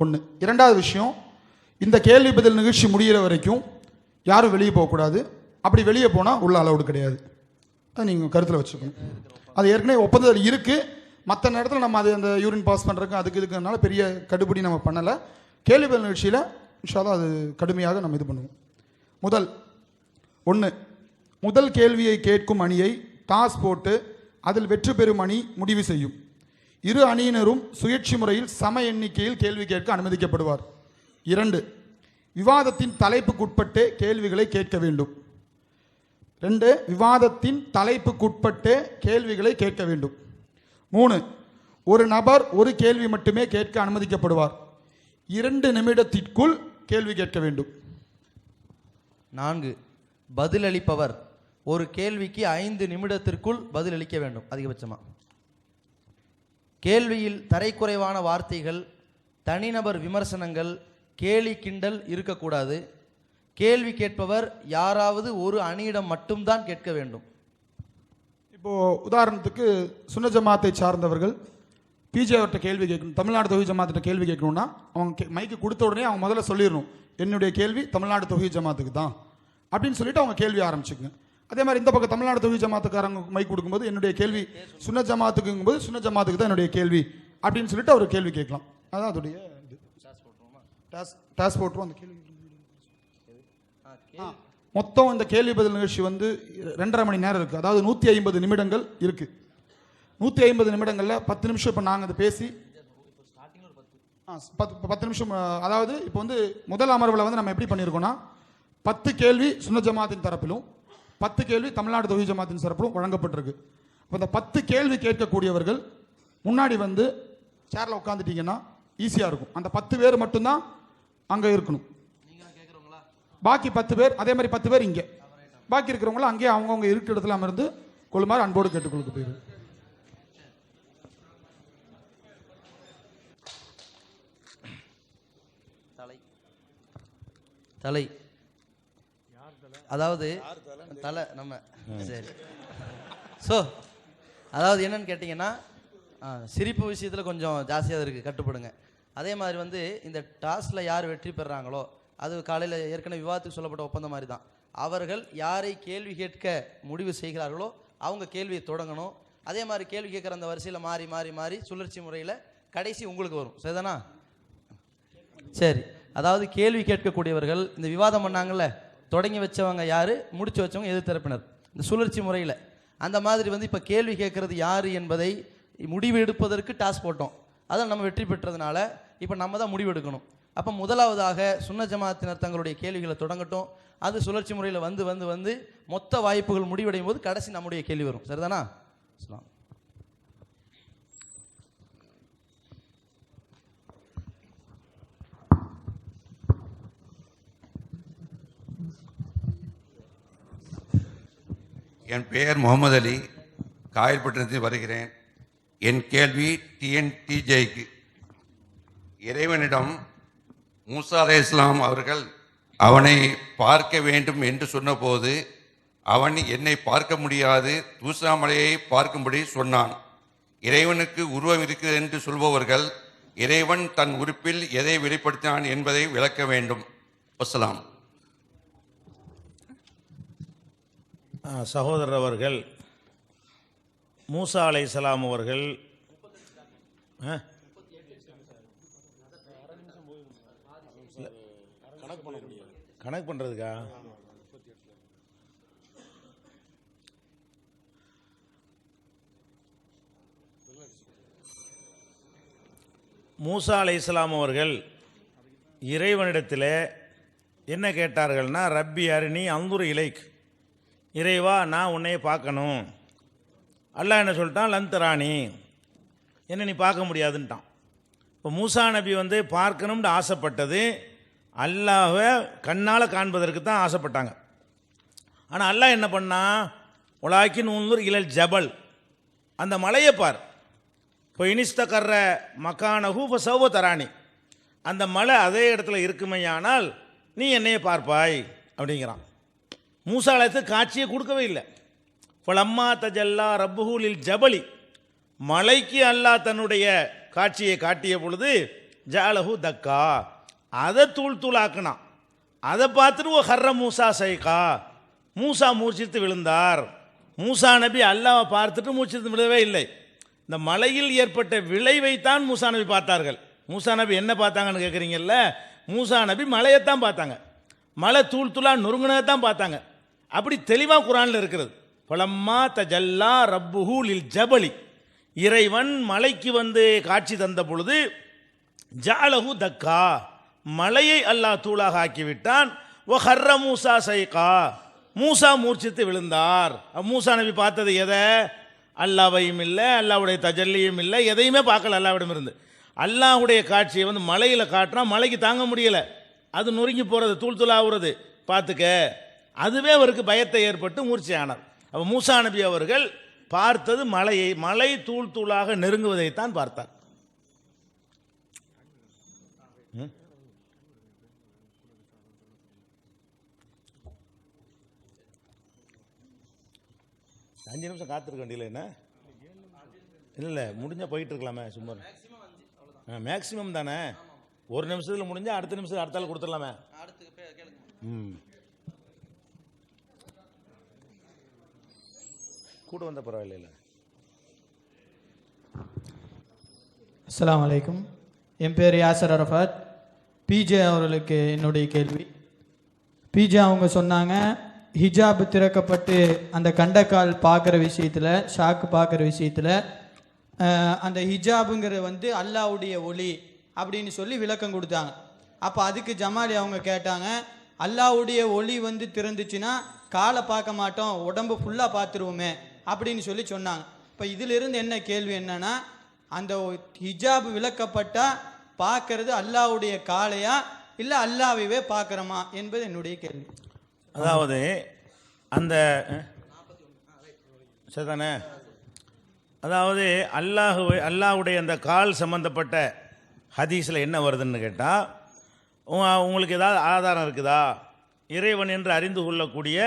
ஒன்று. இரண்டாவது விஷயம், இந்த கேள்வி பதில் நிகழ்ச்சி முடிகிற வரைக்கும் யாரும் வெளியே போகக்கூடாது. அப்படி வெளியே போனால் உள்ள அலௌடு கிடையாது. அதை நீங்கள் கருத்தில் வச்சுக்கணும். அது ஏற்கனவே ஒப்பந்தத்தில் இருக்குது. மற்ற நேரத்தில் நம்ம அது அந்த யூரின் பாஸ் பண்ணுறதுக்கு அதுக்கு இருக்கிறதுனால பெரிய கடுபடி நம்ம பண்ணலை. கேள்வி பதில் நிகழ்ச்சியில் இன்ஷா அல்லாஹ் அது கடுமையாக நம்ம இது பண்ணுவோம். முதல் கேள்வியை கேட்கும் அணியை டாஸ் போட்டு அதில் வெற்றி பெறும் அணி முடிவு செய்யும். இரு அணியினரும் சுயேட்சை முறையில் சம எண்ணிக்கையில் கேள்வி கேட்க அனுமதிக்கப்படுவார். 2. விவாதத்தின் தலைப்புக்குட்பட்டே கேள்விகளை கேட்க வேண்டும். 2. விவாதத்தின் தலைப்புக்குட்பட்டே கேள்விகளை கேட்க வேண்டும். 3. ஒரு நபர் ஒரு கேள்வி மட்டுமே கேட்க அனுமதிக்கப்படுவார். 2 நிமிடத்திற்குள் கேள்வி கேட்க வேண்டும். 4. பதிலளிப்பவர் ஒரு கேள்விக்கு 5 நிமிடத்திற்குள் பதிலளிக்க வேண்டும் அதிகபட்சமாக. கேள்வியில் தரைக்குறைவான வார்த்தைகள், தனிநபர் விமர்சனங்கள், கேலி கிண்டல் இருக்கக்கூடாது. கேள்வி கேட்பவர் யாராவது ஒரு அணியிடம் மட்டும்தான் கேட்க வேண்டும். இப்போது உதாரணத்துக்கு சுன்னத் ஜமாத்தை சார்ந்தவர்கள் பிஜே அவர்கிட்ட கேள்வி கேட்கணும், தமிழ்நாடு தௌஹீத் ஜமாத்திட்ட கேள்வி கேட்கணும்னா அவங்க மைக்கு கொடுத்த உடனே அவங்க முதல்ல சொல்லிடணும், என்னுடைய கேள்வி தமிழ்நாடு தௌஹீத் ஜமாத்துக்கு தான் அப்படின்னு சொல்லிட்டு அவங்க கேள்வி ஆரம்பிச்சுங்க. அதே மாதிரி இந்த பக்கம் தமிழ்நாடு தௌஹீத் ஜமாத்துக்காரங்க மைக் கொடுக்கும்போது என்னுடைய கேள்வி சுன்னத் ஜமாத்துக்குங்கும்போது சுன்னத் ஜமாத்துக்கு தான் என்னுடைய கேள்வி அப்படின்னு சொல்லிட்டு அவர் கேள்வி கேட்கலாம். அதான் அதோடைய இது. டாஸ் போட்டுருவோம். அந்த கேள்வி மொத்தம் இந்த கேள்வி பதில் நிகழ்ச்சி 2.5 மணி நேரம் இருக்குது. அதாவது 150 நிமிடங்கள் இருக்குது. 150 நிமிடங்களில் 10 நிமிஷம் இப்போ நாங்கள் அதை பேசி 10 நிமிஷம். அதாவது இப்போ முதல் அமர்வில் நம்ம எப்படி பண்ணியிருக்கோம்னா 10 கேள்வி சுன்னத் ஜமாத்தின் தரப்பிலும் 10 கேள்வி தமிழ்நாடு தௌஹீத் ஜமாத்தின் தரப்பிலும் வழங்கப்பட்டிருக்கு. இப்போ இந்த 10 கேள்வி கேட்கக்கூடியவர்கள் முன்னாடி சேரில் உட்காந்துட்டீங்கன்னா ஈஸியாக இருக்கும். அந்த 10 பேர் மட்டும்தான் அங்கே இருக்கணும். பாக்கி 10 பேர் அதே மாதிரி 10 பேர் இங்கே, பாக்கி இருக்கிறவங்களும் அங்கேயே அவங்கவுங்க இருக்கிற இடத்துல அமர்ந்து கொள்ளுமாறு அன்போடு கேட்டுக்கொள்ளுக்கு போயிரு. தலை அதாவது தலை நம்ம சரி. ஸோ அதாவது என்னன்னு கேட்டிங்கன்னா சிரிப்பு விஷயத்தில் கொஞ்சம் ஜாஸ்தியாக இருக்குது, கட்டுப்படுங்க. அதே மாதிரி வந்து இந்த டாஸில் யார் வெற்றி பெறுறாங்களோ, அது காலையில் ஏற்கனவே விவாதத்துக்கு சொல்லப்பட்ட ஒப்பந்தம் மாதிரி தான், அவர்கள் யாரை கேள்வி கேட்க முடிவு செய்கிறார்களோ அவங்க கேள்வியை தொடங்கணும். அதே மாதிரி கேள்வி கேட்குற அந்த வரிசையில் மாறி மாறி மாறி சுழற்சி முறையில் கடைசி உங்களுக்கு வரும். சரிதானா? சரி. அதாவது கேள்வி கேட்கக்கூடியவர்கள் இந்த விவாதம் பண்ணாங்கல்ல, தொடங்கி வச்சவங்க யார், முடிச்சு வச்சவங்க எதிர்த்தரப்பினர், இந்த சுழற்சி முறையில். அந்த மாதிரி வந்து இப்போ கேள்வி கேட்கறது யார் என்பதை முடிவு எடுப்பதற்கு டாஸ் போட்டோம். அதில் நம்ம வெற்றி பெற்றதுனால இப்போ நம்ம தான் முடிவு எடுக்கணும். அப்போ முதலாவதாக சுன்ன ஜமாத்தினர் தங்களுடைய கேள்விகளை தொடங்கட்டும். அது சுழற்சி முறையில் வந்து வந்து வந்து மொத்த வாய்ப்புகள் முடிவடையும் போது கடைசி நம்முடைய கேள்வி வரும். சரிதானா? என் பெயர் முகமது அலி, காயல்பட்டினத்தில் வருகிறேன். என் கேள்வி TNTJக்கு. இறைவனிடம் மூசா அலைஹிஸ்ஸலாம் அவர்கள் அவனை பார்க்க வேண்டும் என்று சொன்னபோது அவன் என்னை பார்க்க முடியாது, தூசாமலையை பார்க்கும்படி சொன்னான். இறைவனுக்கு உருவம் இருக்கிறது என்று சொல்பவர்கள் இறைவன் தன் உறுப்பில் எதை வெளிப்படுத்தினான் என்பதை விளக்க வேண்டும். வஸ்ஸலாம். சகோதரர் அவர்கள் மூசா அலைஹிஸ்ஸலாம் அவர்கள் கணக்கு பண்ணுறதுக்கா மூசா அலைஹிஸ்ஸலாம் அவர்கள் இறைவனிடத்தில் என்ன கேட்டார்கள்னா, ரப்பி அரினி அந்துர் இலைக், இறைவா நான் உன்னையே பார்க்கணும். அல்லாஹ் என்ன சொல்லிட்டான், லந்தராணி, என்ன நீ பார்க்க முடியாதுன்ட்டான். இப்போ மூசா நபி வந்து பார்க்கணும்னு ஆசைப்பட்டது அல்லாஹ்வை கண்ணால் காண்பதற்கு தான் ஆசைப்பட்டாங்க. ஆனால் அல்லாஹ் என்ன பண்ணா, உலாக்கின் உன்னுர் இலல் ஜபல், அந்த மலையை பார், இப்போ இனிஸ்தகர்ற மக்கானஹு ஃபஸௌவ தராணி, அந்த மலை அதே இடத்துல இருக்குமையானால் நீ என்னையே பார்ப்பாய் அப்படிங்கிறான். மூசா அலைஹிஸ்ஸலாம் காட்சியை கொடுக்கவே இல்லை. ஃபலம்மா தஜல்லா ரப்புஹு லில் ஜபலி, மலைக்கு அல்லாஹ் தன்னுடைய காட்சியை காட்டிய பொழுது ஜஅலஹு தக்கா, அதை தூள் தூளாக்குனான். அதை பார்த்துட்டு ஹர்ர மூசா சைகா, மூசா மூர்ச்சித்து விழுந்தார். மூசா நபி அல்லாஹ்வை பார்த்துட்டு மூர்ச்சித்து விழவே இல்லை. இந்த மலையில் ஏற்பட்ட விளைவைத்தான் மூசா நபி பார்த்தார்கள். மூசா நபி என்ன பார்த்தாங்கன்னு கேட்குறீங்கல்ல, மூசா நபி மலையைத்தான் பார்த்தாங்க, மலை தூள் தூளா நொறுங்கினதை தான் பார்த்தாங்க. அப்படி தெளிவாக குரானில் இருக்கிறது. பலம்மா தஜல்லா ரப்புஹு லில் ஜபலி, இறைவன் மலைக்கு வந்து காட்சி தந்த பொழுது ஜஅலஹு தக்கா, மலையை அல்லாஹ் தூளாக ஆக்கிவிட்டான். ஓ ஹர்ர மூசா சைகா, மூசா மூர்ச்சித்து விழுந்தார். மூசா நபி பார்த்தது எதை? அல்லாவையும் இல்லை, அல்லாவுடைய தஜல்லியும் இல்லை, எதையுமே பார்க்கல அல்லாவிடம் இருந்து. அல்லாஹுடைய காட்சியை வந்து மலையில் காட்டினா மலைக்கு தாங்க முடியலை, அது நொறுங்கி போகிறது, தூள் தூளாகிறது, பார்த்துக்க. அதுவே அவருக்கு பயத்தை ஏற்பட்டு மூர்ச்சி ஆனார். அப்போ மூசா நபி அவர்கள் பார்த்தது மலையை, மலை தூள் தூளாக நெருங்குவதைத்தான் பார்த்தார். அஞ்சு நிமிஷம் காத்திருக்க வேண்டியல என்ன? இல்லை முடிஞ்சால் போயிட்டு இருக்கலாமே சும்மா. மேக்ஸிமம் தானே, ஒரு நிமிஷத்தில் முடிஞ்சால் அடுத்த நிமிஷம் அடுத்தால கொடுத்துடலாமே. கூட வந்த பரவாயில்ல. அஸ்ஸலாமு அலைக்கும். என் பேர் யாசர் அரஃபாத். பிஜே அவர்களுக்கு என்னுடைய கேள்வி. பிஜே அவங்க சொன்னாங்க, ஹிஜாப் திறக்கப்பட்டு அந்த கண்டக்கால் பார்க்குற விஷயத்தில், ஷாக்கு பார்க்குற விஷயத்தில், அந்த ஹிஜாபுங்கிறது வந்து அல்லாவுடைய ஒளி அப்படின்னு சொல்லி விளக்கம் கொடுத்தாங்க. அப்போ அதுக்கு ஜமாலி அவங்க கேட்டாங்க, அல்லாவுடைய ஒளி வந்து திறந்துச்சுன்னா காலை பார்க்க மாட்டோம், உடம்பு ஃபுல்லாக பார்த்துருவோமே அப்படின்னு சொல்லி சொன்னாங்க. இப்போ இதிலிருந்து என்ன கேள்வி என்னன்னா, அந்த ஹிஜாப் விளக்கப்பட்டால் பார்க்கறது அல்லாவுடைய காலையா இல்லை அல்லாவையே பார்க்குறோமா என்பது என்னுடைய கேள்வி. அதாவது அந்த சரிதானே? அதாவது அல்லாஹ்வுடைய அந்த கால் சம்பந்தப்பட்ட ஹதீஸில் என்ன வருதுன்னு கேட்டால், உங்களுக்கு ஏதாவது ஆதாரம் இருக்குதா, இறைவன் என்று அறிந்து கொள்ளக்கூடிய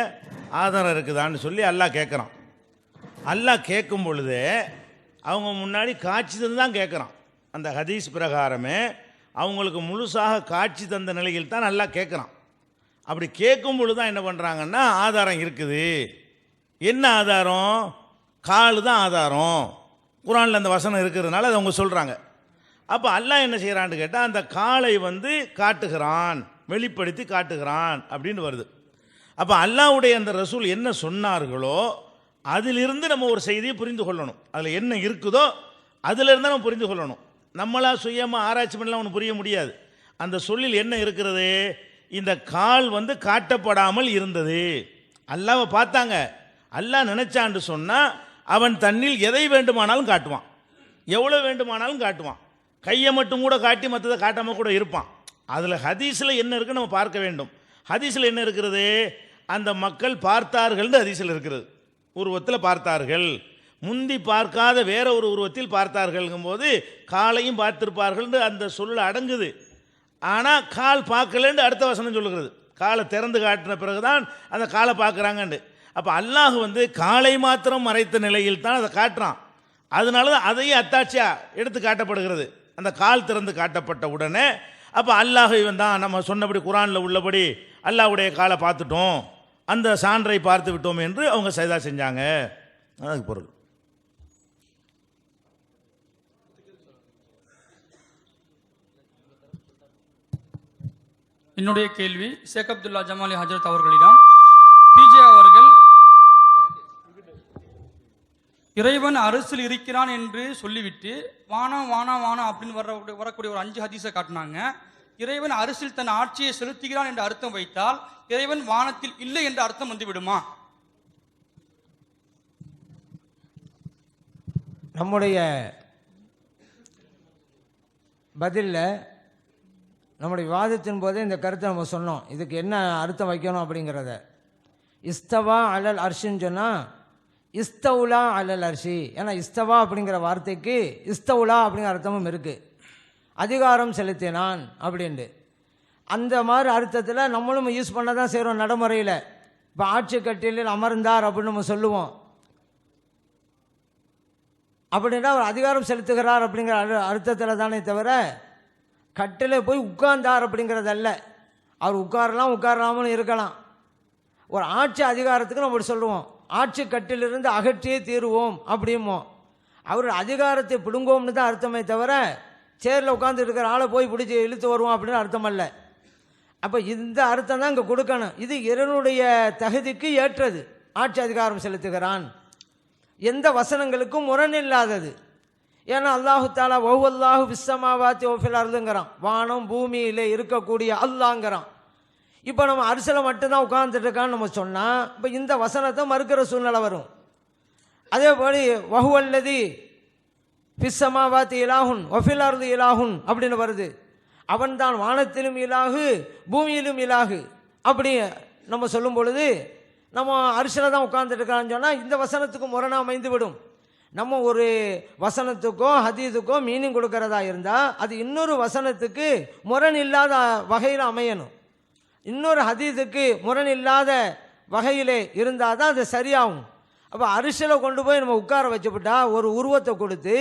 ஆதாரம் இருக்குதான்னு சொல்லி அல்லாஹ் கேட்குறான். அல்லாஹ் கேட்கும் பொழுது அவங்க முன்னாடி காட்சி தந்து தான் கேட்குறான். அந்த ஹதீஸ் பிரகாரமே அவங்களுக்கு முழுசாக காட்சி தந்த நிலையில் தான் அல்லாஹ் கேட்குறான். அப்படி கேட்கும் பொழுது தான் என்ன பண்ணுறாங்கன்னா, ஆதாரம் இருக்குது. என்ன ஆதாரம்? கால் தான் ஆதாரம். குர்ஆனில் அந்த வசனம் இருக்கிறதுனால அதை அவங்க சொல்கிறாங்க. அப்போ அல்லாஹ் என்ன செய்கிறான்னு கேட்டால், அந்த காலை காட்டுகிறான், வெளிப்படுத்தி காட்டுகிறான் அப்படின்னு வருது. அப்போ அல்லாஹ்வுடைய அந்த ரசூல் என்ன சொன்னார்களோ அதிலிருந்து நம்ம ஒரு செய்தியை புரிந்து கொள்ளணும். அதில் என்ன இருக்குதோ அதிலிருந்து நம்ம புரிந்து கொள்ளணும். நம்மளா சுயமாக ஆராய்ச்சி பண்ணலாம் ஒன்று புரிய முடியாது. அந்த சொல்லில் என்ன இருக்கிறது? இந்த கால் காட்டப்படாமல் இருந்தது. அல்லாஹ்வை பார்த்தாங்க. அல்லாஹ் நினைச்சான்னு சொன்னால் அவன் தன்னில் எதை வேண்டுமானாலும் காட்டுவான், எவ்வளோ வேண்டுமானாலும் காட்டுவான். கையை மட்டும் கூட காட்டி மற்றதை காட்டாமல் கூட இருப்பான். அதில் ஹதீஸில் என்ன இருக்குன்னு நம்ம பார்க்க வேண்டும். ஹதீஸில் என்ன இருக்கிறது? அந்த மக்கள் பார்த்தார்கள்னு ஹதீஸில் இருக்கிறது. உருவத்தில் பார்த்தார்கள், முந்தி பார்க்காத வேற ஒரு உருவத்தில் பார்த்தார்கள்ங்கும் போது காலையும் பார்த்திருப்பார்கள்னு அந்த சொல்ல அடங்குது. ஆனால் கால் பார்க்கலன்னு அடுத்த வசனம் சொல்லுகிறது. காலை திறந்து காட்டின பிறகுதான் அந்த காலை பார்க்குறாங்கண்டு. அப்போ அல்லாஹ் காலை மாத்திரம் மறைத்த நிலையில் தான் அதை காட்டுறான். அதனால தான் அதையும் அத்தாட்சியாக எடுத்து காட்டப்படுகிறது. அந்த கால் திறந்து காட்டப்பட்ட உடனே அப்போ அல்லாஹ் தான் நம்ம சொன்னபடி குர்ஆனில் உள்ளபடி அல்லாஹ்வுடைய காலை பார்த்துட்டோம், அந்த சான்றை பார்த்து விட்டோம் என்று அவங்க சைதா செஞ்சாங்க. அதுக்கு பொருள். என்னுடைய கேள்வி ஷேக் அப்துல்லா ஜமாலி ஹஜரத் அவர்களிடம், பிஜே அவர்கள் இறைவன் அரசில் இருக்கிறான் என்று சொல்லிவிட்டு வானம் வானம் வானம் அப்படின்னு வரக்கூடிய ஒரு 5 ஹதீஸை காட்டினாங்க. இறைவன் அரசில் தன் ஆட்சியை செலுத்துகிறான் என்று அர்த்தம் வைத்தால் இறைவன் வானத்தில் இல்லை என்ற அர்த்தம் வந்துவிடுமா? நம்முடைய பதிலில் நம்முடைய விவாதத்தின் போதே இந்த கருத்தை நம்ம சொன்னோம். இதுக்கு என்ன அர்த்தம் வைக்கணும் அப்படிங்கிறத. இஸ்தவா அலல் அர்ஷின்னு சொன்னால் இஸ்தவுலா அலல் அர்ஷி. ஏன்னா இஸ்தவா அப்படிங்கிற வார்த்தைக்கு இஸ்தவுலா அப்படிங்கிற அர்த்தமும் இருக்குது, அதிகாரம் செலுத்தினான் அப்படின்ட்டு. அந்த மாதிரி அர்த்தத்தில் நம்மளும் யூஸ் பண்ண தான் செய்கிறோம் நடைமுறையில். இப்போ ஆட்சி கட்டிலில் அமர்ந்தார் அப்படின்னு நம்ம சொல்லுவோம். அப்படின்னா அவர் அதிகாரம் செலுத்துகிறார் அப்படிங்கிற அர்த்தத்தில் தானே தவிர கட்டில் போய் உட்கார்ந்தார் அப்படிங்கிறதல்ல. அவர் உட்காரலாமல் இருக்கலாம். ஒரு ஆட்சி அதிகாரத்துக்கு நம்ம சொல்லுவோம், ஆட்சி கட்டிலிருந்து அகற்றியே தீருவோம் அப்படிமோ. அவர் அதிகாரத்தை பிடுங்குவோம்னு தான் அர்த்தமே தவிர சேரில் உட்கார்ந்து இருக்கிற ஆளை போய் பிடிச்சி இழுத்து வருவோம் அப்படின்னு அர்த்தம் அல்ல. அப்போ இந்த அர்த்தம் தான் இங்கே கொடுக்கணும். இது இறைவனுடைய தகுதிக்கு ஏற்றது. ஆட்சி அதிகாரம் செலுத்துகிறான், எந்த வசனங்களுக்கும் முரணில்லாதது. ஏன்னா அல்லாஹு தாலா ஒவ்வொல்லாஹு விஸ்ஸமாவாத்தி ஒஃபில் அர்துங்கிறான், வானம் பூமியில் இருக்கக்கூடிய அல்லாங்கிறான். இப்போ நம்ம அரசில் மட்டும்தான் உட்கார்ந்துட்டு இருக்கான்னு நம்ம சொன்னால் இப்போ இந்த வசனத்தை மறுக்கிற சூழ்நிலை வரும். அதேபடி வஹுவல்லதி பிஸ்ஸமாவாத்தி இலாஹுன் ஒஃபில் அர்து இலாஹுன் அப்படின்னு வருது. அவன் தான் வானத்திலும் இலாகு பூமியிலும் இலாகு அப்படி நம்ம சொல்லும் பொழுது நம்ம அரிசியில் தான் உட்கார்ந்துட்டு இருக்கான்னு சொன்னால் இந்த வசனத்துக்கு முரணாக அமைந்து விடும். நம்ம ஒரு வசனத்துக்கோ ஹதீஸுக்கோ மீனிங் கொடுக்கறதா இருந்தால் அது இன்னொரு வசனத்துக்கு முரண் இல்லாத வகையில் அமையணும். இன்னொரு ஹதீஸுக்கு முரண் இல்லாத வகையிலே இருந்தால் தான் அது சரியாகும். அப்போ அரிசியில் கொண்டு போய் நம்ம உட்கார வச்சுவிட்டா ஒரு உருவத்தை கொடுத்து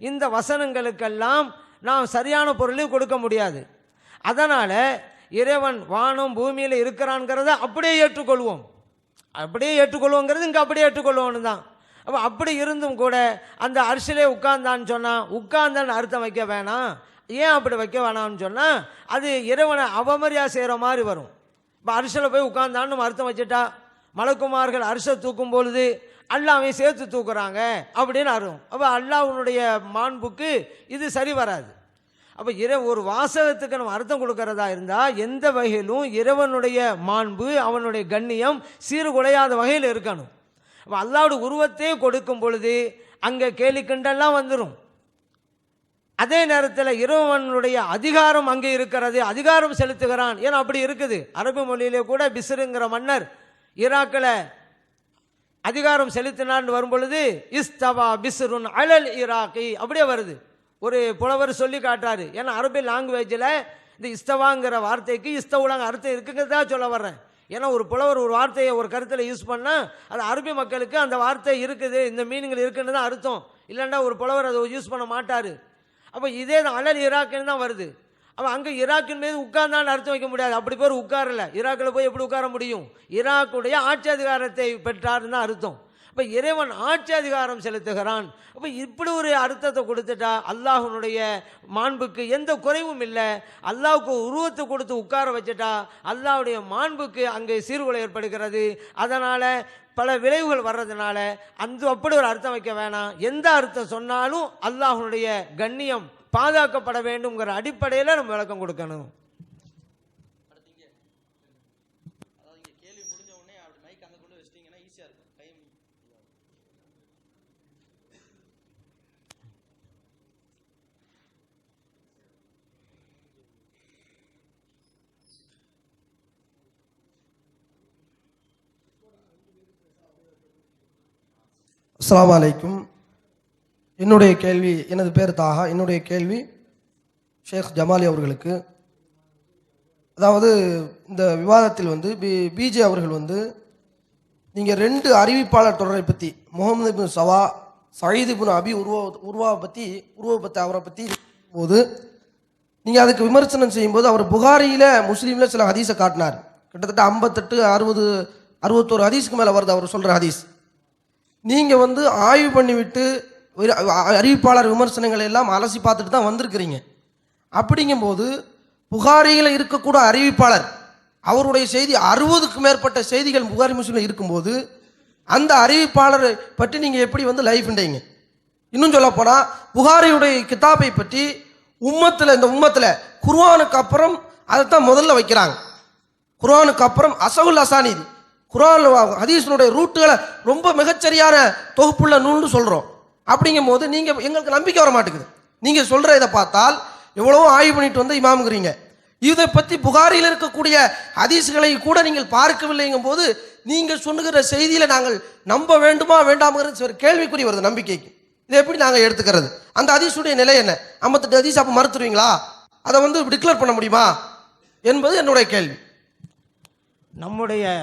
இந்த வசனங்களுக்கெல்லாம் நாம் சரியான பொருளையும் கொடுக்க முடியாது. அதனால் இறைவன் வானம் பூமியில் இருக்கிறான்ங்கிறத அப்படியே ஏற்றுக்கொள்வோம். அப்படியே ஏற்றுக்கொள்வோங்கிறது இங்கே அப்படியே ஏற்றுக்கொள்வோன்னு தான். அப்போ அப்படி இருந்தும் கூட அந்த அரிசிலே உட்கார்ந்தான்னு சொன்னால் உட்கார்ந்தான்னு அர்த்தம் வைக்க வேணாம். ஏன் அப்படி வைக்க வேணாம்னு சொன்னால் அது இறைவனை அவமரியாதை செய்கிற மாதிரி வரும். இப்போ அரிசியில் போய் உட்கார்ந்தான்னு நம்ம அர்த்தம் வச்சுட்டா மலக்குமார்கள் அரிசை தூக்கும் பொழுது அல்லாஹ்வை சேர்த்து தூக்குறாங்க அப்படின்னு அர்த்தம். அப்போ அல்லாஹ்வுடைய மாண்புக்கு இது சரி வராது. அப்போ ஒரு வாசகத்துக்கு நம்ம அர்த்தம் கொடுக்கறதா இருந்தால் எந்த வகையிலும் இறைவனுடைய மாண்பு அவனுடைய கண்ணியம் சீர்குலையாத வகையில் இருக்கணும். அப்போ அல்லாஹ்வுடைய உருவத்தையே கொடுக்கும் பொழுது அங்கே கேலி கிண்டெல்லாம் வந்துடும். அதே நேரத்தில் இறைவனுடைய அதிகாரம் அங்கே இருக்கிறது, அதிகாரம் செலுத்துகிறான். ஏன்னா அப்படி இருக்குது. அரபு மொழியிலே கூட பிஸ்ருங்கிற மன்னர் ஈராக்கில் அதிகாரம் செலுத்தினான்னு வரும் பொழுது இஸ்தவா பிஸ்ருன் அலல் இராக்கி அப்படியே வருது. ஒரு புலவர் சொல்லி காட்டுறாரு. ஏன்னா அரபி லாங்குவேஜில் இந்த இஸ்தவாங்கிற வார்த்தைக்கு இஸ்தவுலாங்க அர்த்தம் இருக்குங்கிறதா சொல்ல வர்றேன். ஏன்னா ஒரு புலவர் ஒரு வார்த்தையை ஒரு கருத்தில் யூஸ் பண்ணால் அது அரபி மக்களுக்கு அந்த வார்த்தை இருக்குது, இந்த மீனிங்கில் இருக்குன்னு தான் அர்த்தம். இல்லைன்னா ஒரு புலவர் அதை யூஸ் பண்ண மாட்டார். அப்போ இதே அலல் ஈராக்குன்னு தான் வருது. அப்போ அங்கே ஈராக்கின் மீது உட்கார்ந்தான்னு அர்த்தம் வைக்க முடியாது. அப்படி பேர் உட்காரல. ஈராக்கில் போய் எப்படி உட்கார முடியும்? ஈராக்குடைய ஆட்சி அதிகாரத்தை பெற்றார்னு தான் அர்த்தம். அப்போ இறைவன் ஆட்சி அதிகாரம் செலுத்துகிறான். அப்போ இப்படி ஒரு அர்த்தத்தை கொடுத்துட்டா அல்லாஹ்வுடைய மாண்புக்கு எந்த குறைவும் இல்லை. அல்லாஹ்வுக்கு உருவத்தை கொடுத்து உட்கார வச்சுட்டா அல்லாஹ்வுடைய மாண்புக்கு அங்கே சீர்குலை ஏற்படுகிறது. அதனால் பல விளைவுகள் வர்றதுனால அப்படி ஒரு அர்த்தம் வைக்க வேணாம். எந்த அர்த்தம் சொன்னாலும் அல்லாஹ்வுடைய கண்ணியம் பாதுகாக்கப்பட வேண்டும்ங்கிற அடிப்படையில் நம்ம விளக்கம் கொடுக்கணும். அஸ்ஸலாமு அலைக்கும். என்னுடைய கேள்வி, எனது பேர் தாஹா. என்னுடைய கேள்வி ஷேக் ஜமாலி அவர்களுக்கு. அதாவது இந்த விவாதத்தில் வந்து பிஜே அவர்கள் வந்து நீங்கள் 2 அறிவிப்பாளர் தொடரை பற்றி, முகமது இப்னு சவா, சயீத் இப்னு அபி உருவாவை பற்றி அவரை பற்றி போது நீங்கள் அதுக்கு விமர்சனம் செய்யும்போது அவர் புகாரியில் முஸ்லீமில் சில ஹதீஸை காட்டினார். கிட்டத்தட்ட 58 60 61 ஹதீஸுக்கு மேலே வருது அவர் சொல்கிற ஹதீஸ். நீங்கள் வந்து ஆய்வு பண்ணிவிட்டு அறிவிப்பாளர் விமர்சனங்களை எல்லாம் அலசி பார்த்துட்டு தான் வந்திருக்கிறீங்க. அப்படிங்கும்போது புகாரியில் இருக்கக்கூட அறிவிப்பாளர் அவருடைய செய்தி 60க்கு மேற்பட்ட செய்திகள் புகாரி முஸ்லிமில் இருக்கும்போது அந்த அறிவிப்பாளரை பற்றி நீங்கள் எப்படி வந்து லைஃப் இண்டீங்க? இன்னும் சொல்ல போனால் புகாரியுடைய கிதாபை பற்றி இந்த உம்மத்தில் குர்ஆனுக்கு அப்புறம் அதைத்தான் முதல்ல வைக்கிறாங்க. குர்ஆனுக்கு அப்புறம் அசவுல் அசானிதி, குர்ஆன் ஹதீஸினுடைய ரூட்டுகளை ரொம்ப மிகச்சரியான தொகுப்புள்ள நூல்னு சொல்கிறோம். அப்படிங்கும் போது நீங்கள் எங்களுக்கு நம்பிக்கை வர மாட்டேங்குது. நீங்கள் சொல்கிற இதை பார்த்தால் எவ்வளவோ ஆய்வு பண்ணிட்டு வந்து இமாமுங்கிறீங்க. இதை பற்றி புகாரியில் இருக்கக்கூடிய ஹதீஸ்களை கூட நீங்கள் பார்க்கவில்லைங்கும் போது நீங்கள் சொல்லுகிற செய்தியில் நாங்கள் நம்ப வேண்டுமா வேண்டாம்ங்கிறது ஒரு கேள்விக்குறி வருது நம்பிக்கைக்கு. இதை எப்படி நாங்கள் எடுத்துக்கிறது? அந்த ஹதீஸுடைய நிலை என்ன? 58 ஹதீஸ் அப்போ மறுத்துருவீங்களா? அதை வந்து டிக்ளேர் பண்ண முடியுமா என்பது என்னுடைய கேள்வி. நம்முடைய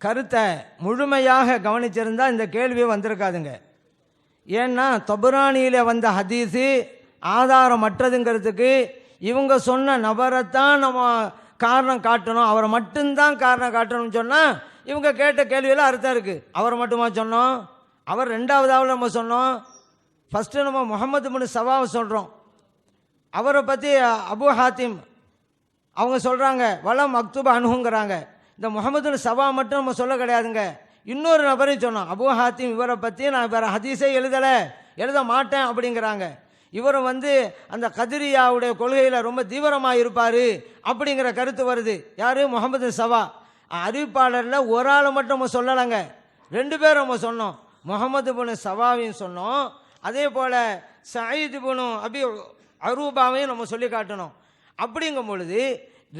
கருத்தை முழுமையாக கவனிச்சிருந்தால் இந்த கேள்வியே வந்திருக்காதுங்க. ஏன்னா தபுரானியில் வந்த ஹதீஸு ஆதாரமற்றதுங்கிறதுக்கு இவங்க சொன்ன நபரைத்தான் நம்ம காரணம் காட்டணும், அவரை மட்டும்தான் காரணம் காட்டணும்னு சொன்னால் இவங்க கேட்ட கேள்வியில் அர்த்தம் இருக்குது. அவரை மட்டுமா சொன்னோம்? அவர் 2வதாவது நம்ம சொன்னோம். ஃபஸ்ட்டு நம்ம முகமது இப்னு சவாவை சொல்கிறோம். அவரை பற்றி அபு ஹாத்திம் அவங்க சொல்கிறாங்க வலம் மக்தூப அனுகுங்கிறாங்க. இந்த முகமது சவா மட்டும் நம்ம சொல்ல கிடையாதுங்க. இன்னொரு நபரையும் சொன்னோம், அபு ஹாத்திம் இவரை பற்றி நான் வேறு ஹதீஸே எழுத மாட்டேன் அப்படிங்கிறாங்க. இவரும் வந்து அந்த கதிரியாவுடைய கொள்கையில் ரொம்ப தீவிரமாக இருப்பார் அப்படிங்கிற கருத்து வருது. யார்? முகமது சவா. அறிவிப்பாளரில் ஒரு ஆளை மட்டும் நம்ம சொல்லலைங்க, 2 பேர் நம்ம சொன்னோம். முகமது இப்னு சவாவையும் சொன்னோம், அதே போல் சயீத் இப்னு அபி அரூபாவையும் நம்ம சொல்லி காட்டணும். அப்படிங்கும் பொழுது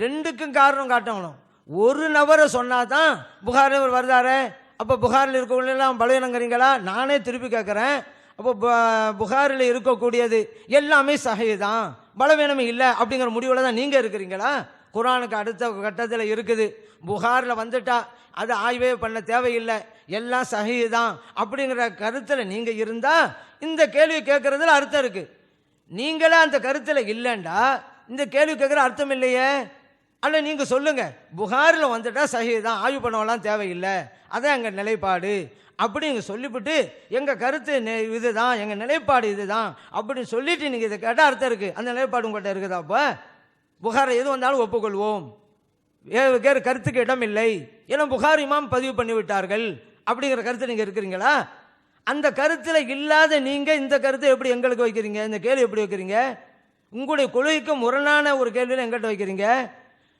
2க்கும் காரணம் காட்டணும். ஒரு நபரை சொன்னால் தான் புகாரில் வருதாரே. அப்போ புகாரில் இருக்கவங்களெல்லாம் பலவீனங்கிறீங்களா? நானே திருப்பி கேட்குறேன். அப்போ புகாரில் இருக்கக்கூடியது எல்லாமே சஹீஹ் தான், பலவீனமே இல்லை அப்படிங்கிற முடிவில் தான் நீங்கள் இருக்கிறீங்களா? குர்ஆனுக்கு அடுத்த கட்டத்தில் இருக்குது. புகாரில் வந்துட்டா அது ஆய்வே பண்ண தேவையில்லை, எல்லாம் சஹீஹ் தான் அப்படிங்கிற கருத்தில் நீங்கள் இருந்தால் இந்த கேள்வி கேட்குறதுல அர்த்தம் இருக்குது. நீங்களே அந்த கருத்தில் இல்லைண்டா இந்த கேள்வி கேட்குற அர்த்தம் இல்லையே. அல்ல நீங்கள் சொல்லுங்கள், புகாரில் வந்துட்டா சஹீஹ் தான், ஆய்வு பண்ணவெல்லாம் தேவையில்லை, அதான் எங்கள் நிலைப்பாடு அப்படிங்க சொல்லிவிட்டு எங்கள் கருத்து இதுதான், எங்கள் நிலைப்பாடு இதுதான் அப்படின்னு சொல்லிட்டு நீங்கள் இதை கேட்டால் அர்த்தம் இருக்குது. அந்த நிலைப்பாடு உங்கள்கிட்ட இருக்குதா? அப்போ புகாரை எது வந்தாலும் ஒப்புக்கொள்வோம், வேறு கருத்துக்கு இடம் இல்லை, ஏன்னா புகார் இமாம் பதிவு பண்ணிவிட்டார்கள் அப்படிங்கிற கருத்து நீங்கள் இருக்கிறீங்களா? அந்த கருத்தில் இல்லாத நீங்கள் இந்த கருத்தை எப்படி எங்களுக்கு வைக்கிறீங்க? இந்த கேள்வி எப்படி வைக்கிறீங்க? உங்களுடைய கொள்கைக்கு முரணான ஒரு கேள்வியில் எங்கிட்ட வைக்கிறீங்க.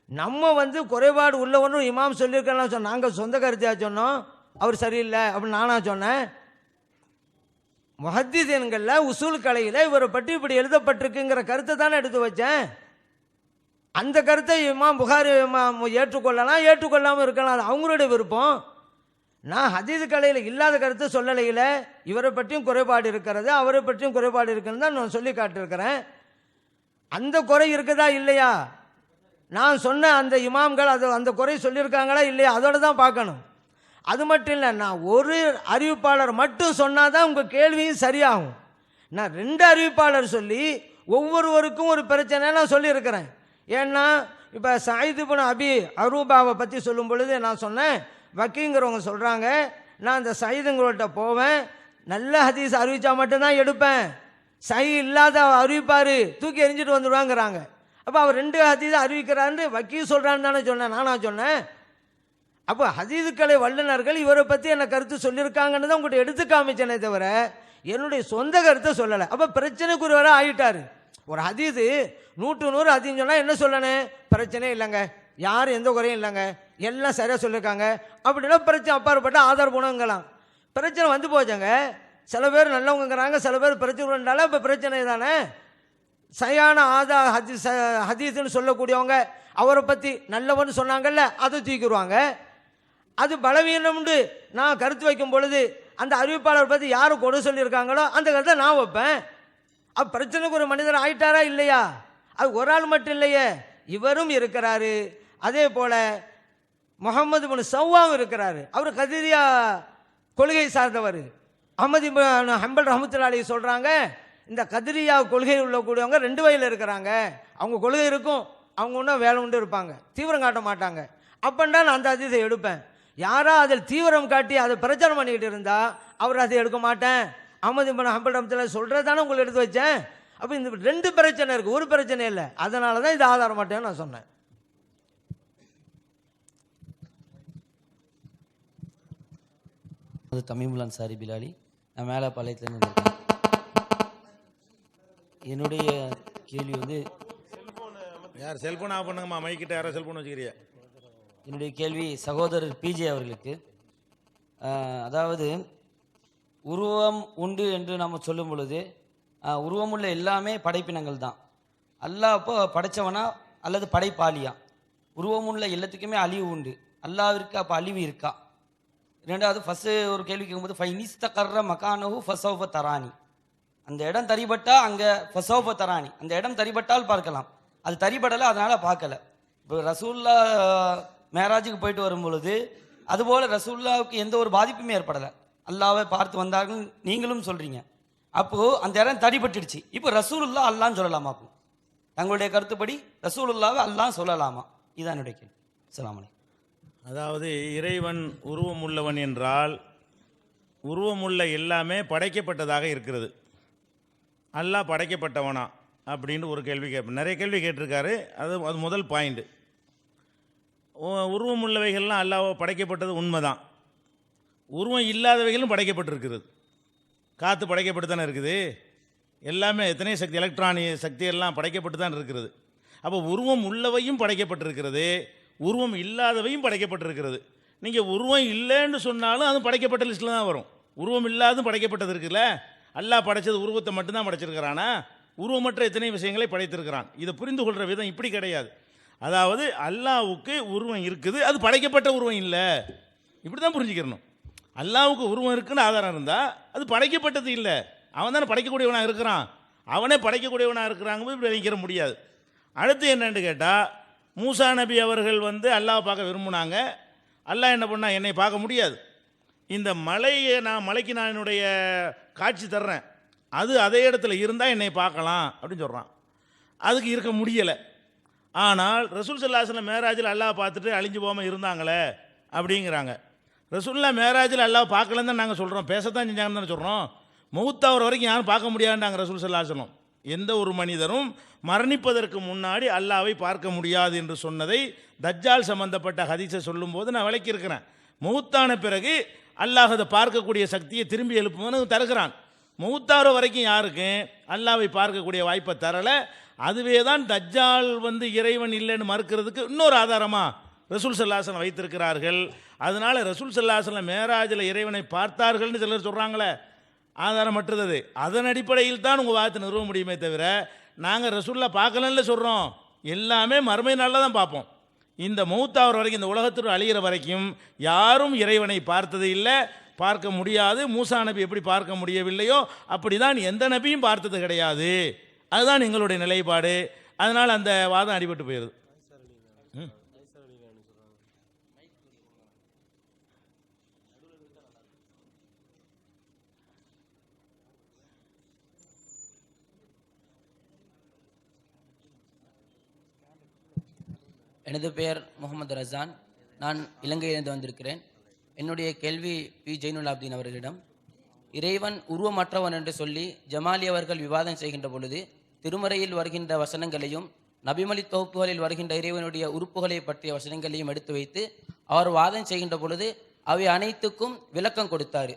நம்ம வந்து குறைபாடு உள்ளவனும் இமாம் சொல்லியிருக்கலாம் சொன்னோம், நாங்கள் சொந்த கருத்தையாக சொன்னோம், அவர் சரியில்லை அப்படின்னு நானா சொன்னேன்? முஹத்திஸீன்களில் உசூல் கலையில் இவரை பற்றி இப்படி எழுதப்பட்டிருக்குங்கிற கருத்தை தானே எடுத்து வச்சேன். அந்த கருத்தை இமாம் புகாரி ஏற்றுக்கொள்ளலாம், ஏற்றுக்கொள்ளாமல் இருக்கலாம், அது அவங்களுடைய விருப்பம். நான் ஹதீஸ் கலையில் இல்லாத கருத்து சொல்லலையில் இவரை பற்றியும் குறைபாடு இருக்கிறது, அவரை பற்றியும் குறைபாடு இருக்குன்னு தான் நான் சொல்லி காட்டியிருக்கிறேன். அந்த குறை இருக்குதா இல்லையா, நான் சொன்ன அந்த இமாம்கள் அது அந்த குறை சொல்லியிருக்காங்களா இல்லையா, அதோட தான் பார்க்கணும். அது மட்டும் இல்லை, நான் ஒரு அறிவிப்பாளர் மட்டும் சொன்னால் தான் உங்கள் கேள்வியும் சரியாகும். நான் 2 அறிவிப்பாளர் சொல்லி ஒவ்வொருவருக்கும் ஒரு பிரச்சனை நான் சொல்லியிருக்கிறேன். ஏன்னா இப்போ சயீத் இப்னு அபி அரூபாவை பற்றி சொல்லும் பொழுது நான் சொன்னேன், வக்கீங்கிறவங்க சொல்கிறாங்க நான் அந்த சயீதுங்கள்கிட்ட போவேன், நல்ல ஹதீஸ் அறிவித்தா மட்டும்தான் எடுப்பேன், சஹீ இல்லாத அறிவிப்பார் தூக்கி எறிஞ்சிட்டு வந்துடுவாங்கிறாங்க. அப்போ அவர் 2 ஹதீஸ் அறிவிக்கிறான்னு வக்கீல் சொல்கிறான்னு தானே சொன்னேன், நானா சொன்னேன். அப்போ ஹதீதுக்கலை வல்லுநர்கள் இவரை பற்றி என்ன கருத்து சொல்லியிருக்காங்கன்னு தான் உங்கள்கிட்ட எடுத்து காமிச்சேனே தவிர என்னுடைய சொந்த கருத்தை சொல்லலை. அப்போ பிரச்சனைக்குரியவராக ஆகிட்டார். ஒரு ஹதீஸு 100 ஹதீஸ் சொன்னால் என்ன சொல்லணும், பிரச்சனையே இல்லைங்க, யாரும் எந்த குறையும் இல்லைங்க, எல்லாம் சரியாக சொல்லியிருக்காங்க அப்படின்னா பிரச்சனை அப்பாற்பட்ட ஆதாரபூர்வங்களாம். பிரச்சனை வந்து போச்சுங்க. சில பேர் நல்லவங்கிறாங்க, சில பேர் பிரச்சனை. இப்போ பிரச்சனை தானே. சரியான ஹதீஸ்ன்னு சொல்லக்கூடியவங்க அவரை பற்றி நல்லவன்னு சொன்னாங்கல்ல, அதை தூக்கிடுவாங்க. அது பலவீனம்னு நான் கருத்து வைக்கும் பொழுது அந்த அறிவிப்பாளர் பற்றி யாரும் கொடு சொல்லியிருக்காங்களோ அந்த கருத்தை நான் வைப்பேன். அப்போ பிரச்சனைக்கு ஒரு மனிதர் ஆயிட்டாரா இல்லையா? அது ஒரு ஆள் மட்டும் இல்லையே, இவரும் இருக்கிறாரு. அதே போல் முகமது இப்னு சவ்வாவும் இருக்கிறாரு. அவர் கதிரியா கொள்கை சார்ந்தவர். அஹ்மது இப்னு ஹம்பல் ரஹ்மத்துல்லாஹி அலைஹி சொல்கிறாங்க, இந்த கதிரியா கொள்கை உள்ளக்கூடியவங்க 2 வகையில் இருக்கிறாங்க. அவங்க கொள்கை இருக்கும், அவங்க ஒன்றும் வேலை உண்டு இருப்பாங்க, தீவிரம் காட்ட மாட்டாங்க. அப்பண்டா நான் அந்த ஹதீஸை எடுப்பேன். யாரா அதில் தீவிரம் காட்டி அதை பிரச்சாரம் பண்ணிக்கிட்டு இருந்தால் அவர் அதை எடுக்க மாட்டேன். அஹ்மது இப்னு ஹம்பல் ரஹ்மத்துல்லாஹி சொல்கிறதானே உங்களுக்கு எடுத்து வச்சேன். அப்போ இந்த 2 பிரச்சனை இருக்குது, ஒரு பிரச்சனை இல்லை. அதனால தான் இது ஆதாரம் மாட்டேன்னு நான் சொன்னேன். அது தமிமுல் அன்சாரி பிலாலி, நான் மேலே பாளையத்துலேருந்து வந்திருக்கேன். என்னுடைய கேள்வி வந்து யார் செல்ஃபோன் ஆஃப் பண்ணுங்கம்மா, மைக்கிட்ட யாரோ செல்ஃபோன் வச்சுக்கிறியா? என்னுடைய கேள்வி சகோதரர் பிஜே அவர்களுக்கு. அதாவது உருவம் உண்டு என்று நம்ம சொல்லும் பொழுது உருவமுள்ள எல்லாமே படைப்பினங்கள் தான். அல்லாஹ் அப்போ படைச்சவனா அல்லது படைப்பாளியா? உருவமுள்ள எல்லாத்துக்குமே அழிவு உண்டு, அல்லாவிற்கு அப்போ அழிவு இருக்கா? 2வது ஃபஸ்ட்டு ஒரு கேள்வி கேட்கும்போது ஃபைனிஸ்தகர்ற மகானஹு ஃபஸௌஃப தரானி, அந்த இடம் தரிபட்டா அங்கே ஃபஸௌஃப தரானி, அந்த இடம் தரிபட்டால் பார்க்கலாம், அது தரிபடலை அதனால் பார்க்கல. இப்போ ரசூல்லா மேராஜுக்கு போயிட்டு வரும் பொழுது அதுபோல் ரசூல்லாவுக்கு எந்த ஒரு பாதிப்புமே ஏற்படலை, அல்லாவை பார்த்து வந்தார்கள் நீங்களும் சொல்கிறீங்க. அப்போது அந்த இடம் தடிபட்டுடுச்சு. இப்போ ரசூலுல்லா அல்லான்னு சொல்லலாமா? அப்போ தங்களுடைய கருத்துப்படி ரசூலுல்லாவை அல்லாஹ் சொல்லலாமா? இதுதான் என்னுடைய கேள்வி. அஸ்ஸலாமு அலைக்கும். அதாவது இறைவன் உருவம் உள்ளவன் என்றால் உருவமுள்ள எல்லாமே படைக்கப்பட்டதாக இருக்கிறது. அல்லாஹ் படைக்கப்பட்டவனா அப்படின்னு ஒரு கேள்வி கேட்பேன். நிறைய கேள்வி கேட்டிருக்காரு. அது முதல் பாயிண்ட். உருவம் உள்ளவைகள்லாம் அல்லாஹ் படைக்கப்பட்டது உண்மைதான். உருவம் இல்லாதவைகளும் படைக்கப்பட்டிருக்கிறது. காற்று படைக்கப்பட்டு தானே இருக்குது, எல்லாமே எத்தனை சக்தி எலக்ட்ரானிக் சக்தி எல்லாம் படைக்கப்பட்டு தான் இருக்கிறது. அப்போ உருவம் உள்ளவையும் படைக்கப்பட்டிருக்கிறது, உருவம் இல்லாதவையும் படைக்கப்பட்டிருக்கிறது. நீங்கள் உருவம் இல்லைன்னு சொன்னாலும் அது படைக்கப்பட்ட லிஸ்ட்டில் தான் வரும். உருவம் இல்லாதும் படைக்கப்பட்டது இருக்குல்ல. அல்லாஹ் படைச்சது உருவத்தை மட்டும்தான் படைச்சிருக்கிறானா? உருவமற்ற எத்தனை விஷயங்களை படைத்திருக்கிறான். இதை புரிந்து கொள்கிற விதம் இப்படி கிடையாது. அதாவது அல்லாஹ்வுக்கு உருவம் இருக்குது, அது படைக்கப்பட்ட உருவம் இல்லை, இப்படி தான் புரிஞ்சுக்கிறணும். அல்லாஹ்வுக்கு உருவம் இருக்குன்னு ஆதாரம் இருந்தால் அது படைக்கப்பட்டது இல்லை, அவன் தானே படைக்கக்கூடியவனாக இருக்கிறான், அவனே படைக்கக்கூடியவனாக இருக்கிறாங்க போது இப்படி வைக்கிற முடியாது. அடுத்து என்னன்னு கேட்டால், மூசா நபி அவர்கள் அல்லாஹ் பார்க்க விரும்பினாங்க. அல்லாஹ் என்ன பண்ணால், என்னை பார்க்க முடியாது, இந்த மலைக்கு நான் என்னுடைய காட்சி தர்றேன், அது அதே இடத்துல இருந்தால் என்னை பார்க்கலாம் அப்படின்னு சொல்கிறான். அதுக்கு இருக்க முடியலை. ஆனால் ரசூல் ஸல்லல்லாஹு அலைஹி வஸல்லம் மேராஜில் அல்லாஹ் பார்த்துட்டு அழிஞ்சு போகாமல் இருந்தாங்களே அப்படிங்கிறாங்க. ரசூலுல்லாஹ் மேராஜில் அல்லாஹ் பார்க்கலன்னு தான் நாங்கள் சொல்கிறோம், பேசத்தான் செஞ்சாங்கன்னு தானே சொல்கிறோம். மௌத்தாகிற வரைக்கும் யாரும் பார்க்க முடியாதுன்றாங்க ரசூல் ஸல்லல்லாஹு அலைஹி வஸல்லம். எந்த ஒரு மனிதரும் மரணிப்பதற்கு முன்னாடி அல்லாஹ்வை பார்க்க முடியாது என்று சொன்னதை தஜ்ஜால் சம்பந்தப்பட்ட ஹதீஸை சொல்லும்போது நான் விளக்கியிருக்கிறேன். மௌத்தான பிறகு அல்லாஹ் அதை பார்க்கக்கூடிய சக்தியை திரும்பி எழுப்பும்போது தருகிறான். மௌத்தார வரைக்கும் யாருக்கும் அல்லாஹ்வை பார்க்கக்கூடிய வாய்ப்பை தரலை. அதுவே தான் தஜ்ஜால் இறைவன் இல்லைன்னு மறுக்கிறதுக்கு இன்னொரு ஆதாரமாக ரசூல் ஸல்லல்லாஹு அலைஹி வஸல்லம் வைத்திருக்கிறார்கள். அதனால் ரசூல் ஸல்லல்லாஹு அலைஹி வஸல்லம் மேராஜில் இறைவனை பார்த்தார்கள்னு சிலர் சொல்கிறாங்களே, ஆதாரமற்றது அது. அதன் அடிப்படையில் தான் உங்கள் வாதத்தை நிறுவ முடியுமே தவிர நாங்கள் ரசூல்லா பார்க்கலன்னு சொல்கிறோம். எல்லாமே மறுமை நாளில் தான் பார்ப்போம். இந்த மௌத்தாகிற வரைக்கும், இந்த உலகத்தில் அழிகிற வரைக்கும் யாரும் இறைவனை பார்த்தது இல்லை, பார்க்க முடியாது. மூசா நபி எப்படி பார்க்க முடியவில்லையோ அப்படிதான் எந்த நபியும் பார்த்தது கிடையாது. அதுதான் எங்களுடைய நிலைப்பாடு. அதனால் அந்த வாதம் அடிபட்டு போயிடுது. எனது பெயர் முகமது ரசான். நான் இலங்கையிலிருந்து வந்திருக்கிறேன். என்னுடைய கேள்வி பி ஜெயினுலாப்தீன் அவர்களிடம். இறைவன் உருவமற்றவன் என்று சொல்லி ஜமாலி அவர்கள் விவாதம் செய்கின்ற பொழுது திருமறையில் வருகின்ற வசனங்களையும் நபிமொழி தொகுப்புகளில் வருகின்ற இறைவனுடைய உறுப்புகளை பற்றிய வசனங்களையும் எடுத்து வைத்து அவர் வாதம் செய்கின்ற பொழுது அவை அனைத்துக்கும் விளக்கம் கொடுத்தார்.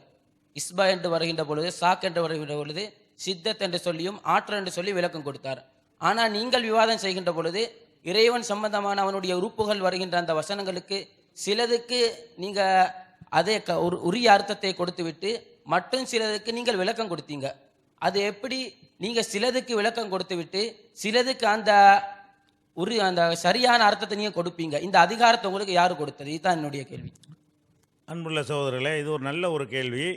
இஸ்பா என்று வருகின்ற பொழுது, சாக் என்று வருகின்ற பொழுது, சித்தத் என்று சொல்லியும் ஆற்றல் என்று சொல்லி விளக்கம் கொடுத்தார். ஆனால் நீங்கள் விவாதம் செய்கின்ற பொழுது இறைவன் சம்பந்தமான அவனுடைய உறுப்புகள் வருகின்ற அந்த வசனங்களுக்கு சிலதுக்கு நீங்கள் அதே உரிய அர்த்தத்தை கொடுத்துவிட்டு மட்டும் சிலதுக்கு நீங்கள் விளக்கம் கொடுத்தீங்க. அது எப்படி நீங்கள் சிலதுக்கு விளக்கம் கொடுத்து விட்டு சிலதுக்கு அந்த அந்த சரியான அர்த்தத்தை நீங்கள் கொடுப்பீங்க? இந்த அதிகாரத்தை உங்களுக்கு யார் கொடுத்தது? இதுதான் என்னுடைய கேள்வி. அன்புள்ள சகோதரர்களே, இது ஒரு நல்ல ஒரு கேள்வி.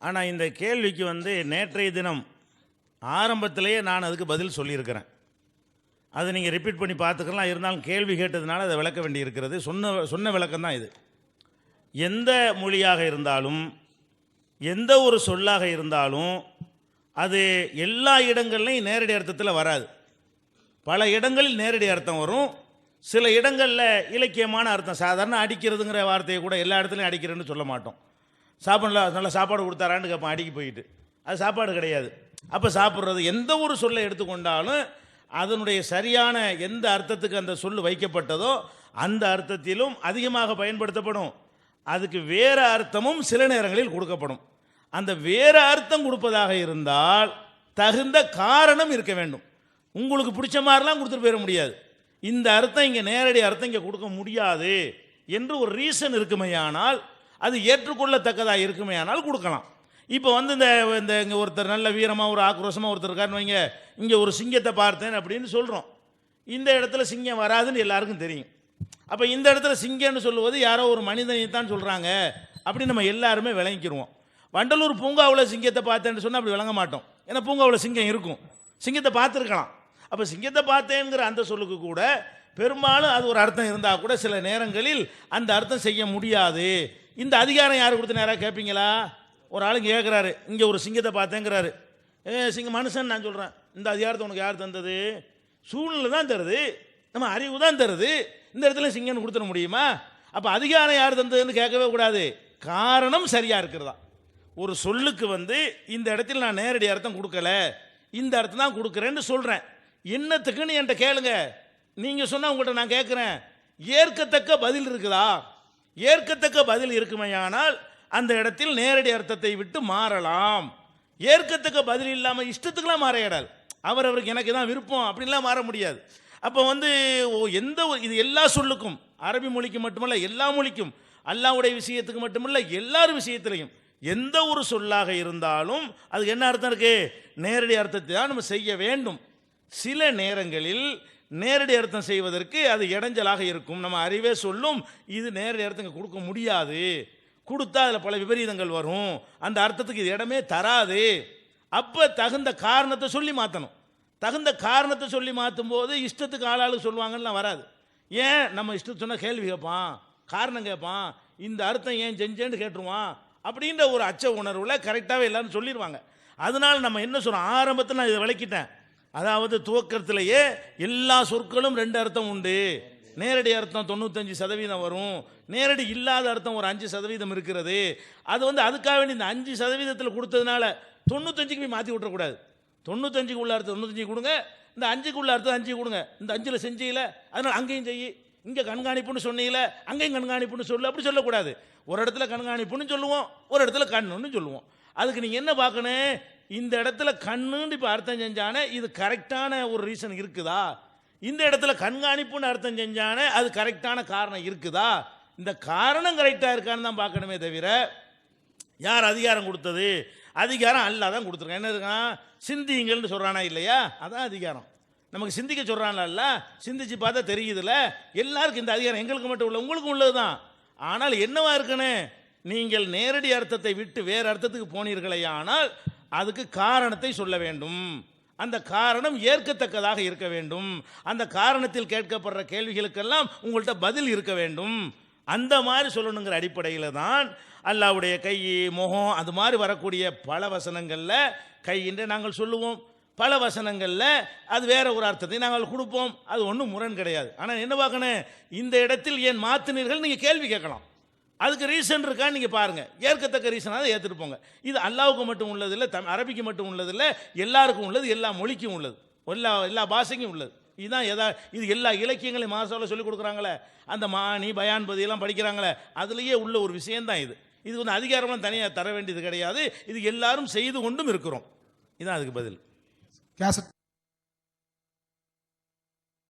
ஆனால் இந்த கேள்விக்கு நேற்றைய தினம் ஆரம்பத்திலேயே நான் அதுக்கு பதில் சொல்லியிருக்கிறேன். அதை நீங்கள் ரிப்பீட் பண்ணி பார்த்துக்கலாம். இருந்தாலும் கேள்வி கேட்டதுனால அதை விளக்க வேண்டி இருக்கிறது. சொன்ன விளக்கம் தான் இது. எந்த மொழியாக இருந்தாலும், எந்த ஒரு சொல்லாக இருந்தாலும், அது எல்லா இடங்கள்லையும் நேரடி அர்த்தத்தில் வராது. பல இடங்களில் நேரடி அர்த்தம் வரும். சில இடங்களில் இலக்கியமான அர்த்தம். சாதாரண அடிக்கிறதுங்கிற வார்த்தையை கூட எல்லா இடத்துலையும் அடிக்கிறேன்னு சொல்ல மாட்டோம். நல்லா சாப்பாடு கொடுத்தாரான்னு கேட்போம், அடிக்கி போயிட்டு. அது சாப்பாடு கிடையாது. அப்போ சாப்பிட்றது, எந்த ஒரு சொல்லை எடுத்துக்கொண்டாலும் அதனுடைய சரியான எந்த அர்த்தத்துக்கு அந்த சொல் வைக்கப்பட்டதோ அந்த அர்த்தத்திலும் அதிகமாக பயன்படுத்தப்படும். அதுக்கு வேறு அர்த்தமும் சில நேரங்களில் கொடுக்கப்படும். அந்த வேறு அர்த்தம் கொடுப்பதாக இருந்தால் தகுந்த காரணம் இருக்க வேண்டும். உங்களுக்கு பிடிச்ச மாதிரிலாம் கொடுத்துட்டு போயிட முடியாது. இந்த அர்த்தம் இங்கே நேரடி அர்த்தம் இங்கே கொடுக்க முடியாது என்று ஒரு ரீசன் இருக்குமையானால், அது ஏற்றுக்கொள்ளத்தக்கதாக இருக்குமையானால் கொடுக்கலாம். இப்போ இந்த இங்கே ஒருத்தர் நல்ல வீரமாக ஒரு ஆக்ரோஷமாக ஒருத்தர் இருக்காருன்னு வைங்க, இங்கே ஒரு சிங்கத்தை பார்த்தேன் அப்படின்னு சொல்கிறோம். இந்த இடத்துல சிங்கம் வராதுன்னு எல்லாருக்கும் தெரியும். அப்போ இந்த இடத்துல சிங்கம்னு சொல்லுவது யாரோ ஒரு மனிதனை தான் சொல்கிறாங்க அப்படின்னு நம்ம எல்லாருமே விளங்கிக்கிடுவோம். வண்டலூர் பூங்காவில் சிங்கத்தை பார்த்தேன்னு சொன்னால் அப்படி விளங்க மாட்டோம். ஏன்னா பூங்காவில் சிங்கம் இருக்கும், சிங்கத்தை பார்த்துருக்கலாம். அப்போ சிங்கத்தை பார்த்தேங்கிற அந்த சொல்லுக்கு கூட பெரும்பாலும் அது ஒரு அர்த்தம் இருந்தால் கூட சில நேரங்களில் அந்த அர்த்தம் செய்ய முடியாது. இந்த அதிகாரம் யார் கொடுத்து நேராக கேட்பீங்களா? ஒரு ஆளுங்க கேட்குறாரு, இங்கே ஒரு சிங்கத்தை பார்த்தேங்கிறாரு. சிங்கம் மனுஷன் நான் சொல்கிறேன், இந்த அதிகாரத்தை உனக்கு யார் தந்தது? சூழ்நிலை தான் தருது, நம்ம அறிவு தான் தருது. இந்த இடத்துல சிங்கம்னு கொடுத்துட முடியுமா? அப்போ அதிகாரம் யார் தந்ததுன்னு கேட்கவே கூடாது, காரணம் சரியாக இருக்கிறதா. ஒரு சொல்லுக்கு இந்த இடத்துல நான் நேரடி அர்த்தம் கொடுக்கல, இந்த அர்த்தம் தான் கொடுக்குறேன்னு சொல்கிறேன். என்னத்துக்குன்னு என்கிட்ட கேளுங்க. நீங்கள் சொன்னால் உங்கள்கிட்ட நான் கேட்குறேன், ஏற்கத்தக்க பதில் இருக்குதா? ஏற்கத்தக்க பதில் இருக்குமையானால் அந்த இடத்தில் நேரடி அர்த்தத்தை விட்டு மாறலாம். ஏற்கத்தக்க பதில் இல்லாமல் இஷ்டத்துக்கெல்லாம் மாற இடாது. அவருக்கு எனக்கு தான் விருப்பம் அப்படின்லாம் மாற முடியாது. அப்போ இது எல்லா சொல்லுக்கும், அரபி மொழிக்கு மட்டுமல்ல எல்லா மொழிக்கும், அல்லாஹ்வுடைய விஷயத்துக்கு மட்டுமல்ல எல்லார் விஷயத்திலையும் எந்த ஒரு சொல்லாக இருந்தாலும் அதுக்கு என்ன அர்த்தம் இருக்கு? நேரடி அர்த்தத்தை தான் நம்ம செய்ய வேண்டும். சில நேரங்களில் நேரடி அர்த்தம் செய்வதற்கு அது இடைஞ்சலாக இருக்கும். நம்ம அறிவே சொல்லும் இது நேரடி அர்த்தம் கொடுக்க முடியாது, கொடுத்தா அதில் பல விபரீதங்கள் வரும், அந்த அர்த்தத்துக்கு இது இடமே தராது. அப்போ தகுந்த காரணத்தை சொல்லி மாற்றணும். தகுந்த காரணத்தை சொல்லி மாற்றும் போது இஷ்டத்துக்கு ஆளாளுக்கு சொல்லுவாங்கலாம் வராது. ஏன் நம்ம இஷ்டத்து சொன்னால் கேள்வி கேட்பான், காரணம் கேட்பான், இந்த அர்த்தம் ஏன் செஞ்சேன்னு கேட்டுருவான் அப்படின்ற ஒரு அச்ச உணர்வில் கரெக்டாகவே எல்லாரும் சொல்லிடுவாங்க. அதனால நம்ம என்ன சொல்கிறோம், ஆரம்பத்தில் நான் இதை விளக்கிட்டேன். அதாவது துவக்கத்திலேயே எல்லா சொற்களும் ரெண்டு அர்த்தம் உண்டு. நேரடி அர்த்தம் 95% வரும், நேரடி இல்லாத அர்த்தம் ஒரு 5% இருக்கிறது. அது அதுக்காக வேண்டி இந்த 5% கொடுத்ததுனால 95க்கு போய் மாற்றி விட்டுறக்கூடாது. 95க்கு உள்ள அர்த்தம் 95 கொடுங்க, இந்த 5க்கு உள்ள அர்த்தம் 5 கொடுங்க. இந்த 5ல் செஞ்சீங்கள அதனால் அங்கேயும் செய்யி, இங்கே கண்காணிப்புன்னு சொன்னீங்கள அங்கேயும் கண்காணிப்புன்னு சொல்லு, அப்படி சொல்லக்கூடாது. ஒரு இடத்துல கண்காணிப்புன்னு சொல்லுவோம், ஒரு இடத்துல கண்ணுன்னு சொல்லுவோம். அதுக்கு நீங்கள் என்ன பார்க்கணும், இந்த இடத்துல கண்ணுன்னு இப்போ அர்த்தம் செஞ்சானே இது கரெக்டான ஒரு ரீசன் இருக்குதா, இந்த இடத்துல கண்காணிப்புன்னு அர்த்தம் செஞ்சானே அது கரெக்டான காரணம் இருக்குதா, இந்த காரணம் கரெக்டாக இருக்கான்னு தான் பார்க்கணுமே தவிர யார் அதிகாரம் கொடுத்தது, அதிகாரம் அல்லாஹ் தான் கொடுத்துருக்கான். என்ன இருக்கான், சிந்திங்கள்னு சொல்கிறானா இல்லையா, அதான் அதிகாரம். நமக்கு சிந்திக்க சொல்கிறான்ல, சிந்திச்சு பார்த்தா தெரியுதுல்ல, எல்லாருக்கும் இந்த அதிகாரம் எங்களுக்கு மட்டும் உள்ள உங்களுக்கும் உள்ளது தான். ஆனால் என்னவா இருக்குன்னு, நீங்கள் நேரடி அர்த்தத்தை விட்டு வேறு அர்த்தத்துக்கு போனீர்களே, ஆனால் அதுக்கு காரணத்தை சொல்ல வேண்டும். அந்த காரணம் ஏற்கத்தக்கதாக இருக்க வேண்டும். அந்த காரணத்தில் கேட்கப்படுற கேள்விகளுக்கெல்லாம் உங்கள்கிட்ட பதில் இருக்க வேண்டும். அந்த மாதிரி சொல்லணுங்கிற அடிப்படையில் தான் அல்லாஹ்வுடைய கை, முகம், அது மாதிரி வரக்கூடிய பல வசனங்களில் கை என்று நாங்கள் சொல்லுவோம். பல வசனங்களில் அது வேற ஒரு அர்த்தத்தை நாங்கள் கொடுப்போம். அது ஒன்றும் முரண் கிடையாது. ஆனால் என்ன பார்க்கணும், இந்த இடத்தில் ஏன் மாற்றினீர்கள் நீங்கள் கேள்வி கேட்கலாம். அதுக்கு ரீசன் இருக்கான்னு நீங்கள் பாருங்கள். ஏற்கத்தக்க ரீசனாக அதை ஏற்றுட்டு போங்க. இது அல்லாவுக்கு மட்டும் உள்ளதில்லை, அரபிக்கு மட்டும் உள்ளதில்லை, எல்லாருக்கும் உள்ளது, எல்லா மொழிக்கும் உள்ளது, எல்லா பாஷைக்கும் உள்ளது. இதுதான் இது எல்லா இலக்கியங்களையும் மாசாவில் சொல்லிக் கொடுக்குறாங்களே, அந்த மானி பயான் பதியெல்லாம் படிக்கிறாங்களே, அதுலேயே உள்ள ஒரு விஷயம்தான் இது. இது வந்து அதிகாரம்லாம் தனியாக தர வேண்டியது கிடையாது. இது எல்லாரும் செய்து கொண்டும் இருக்கிறோம். இதுதான் அதுக்கு பதில். கேசட்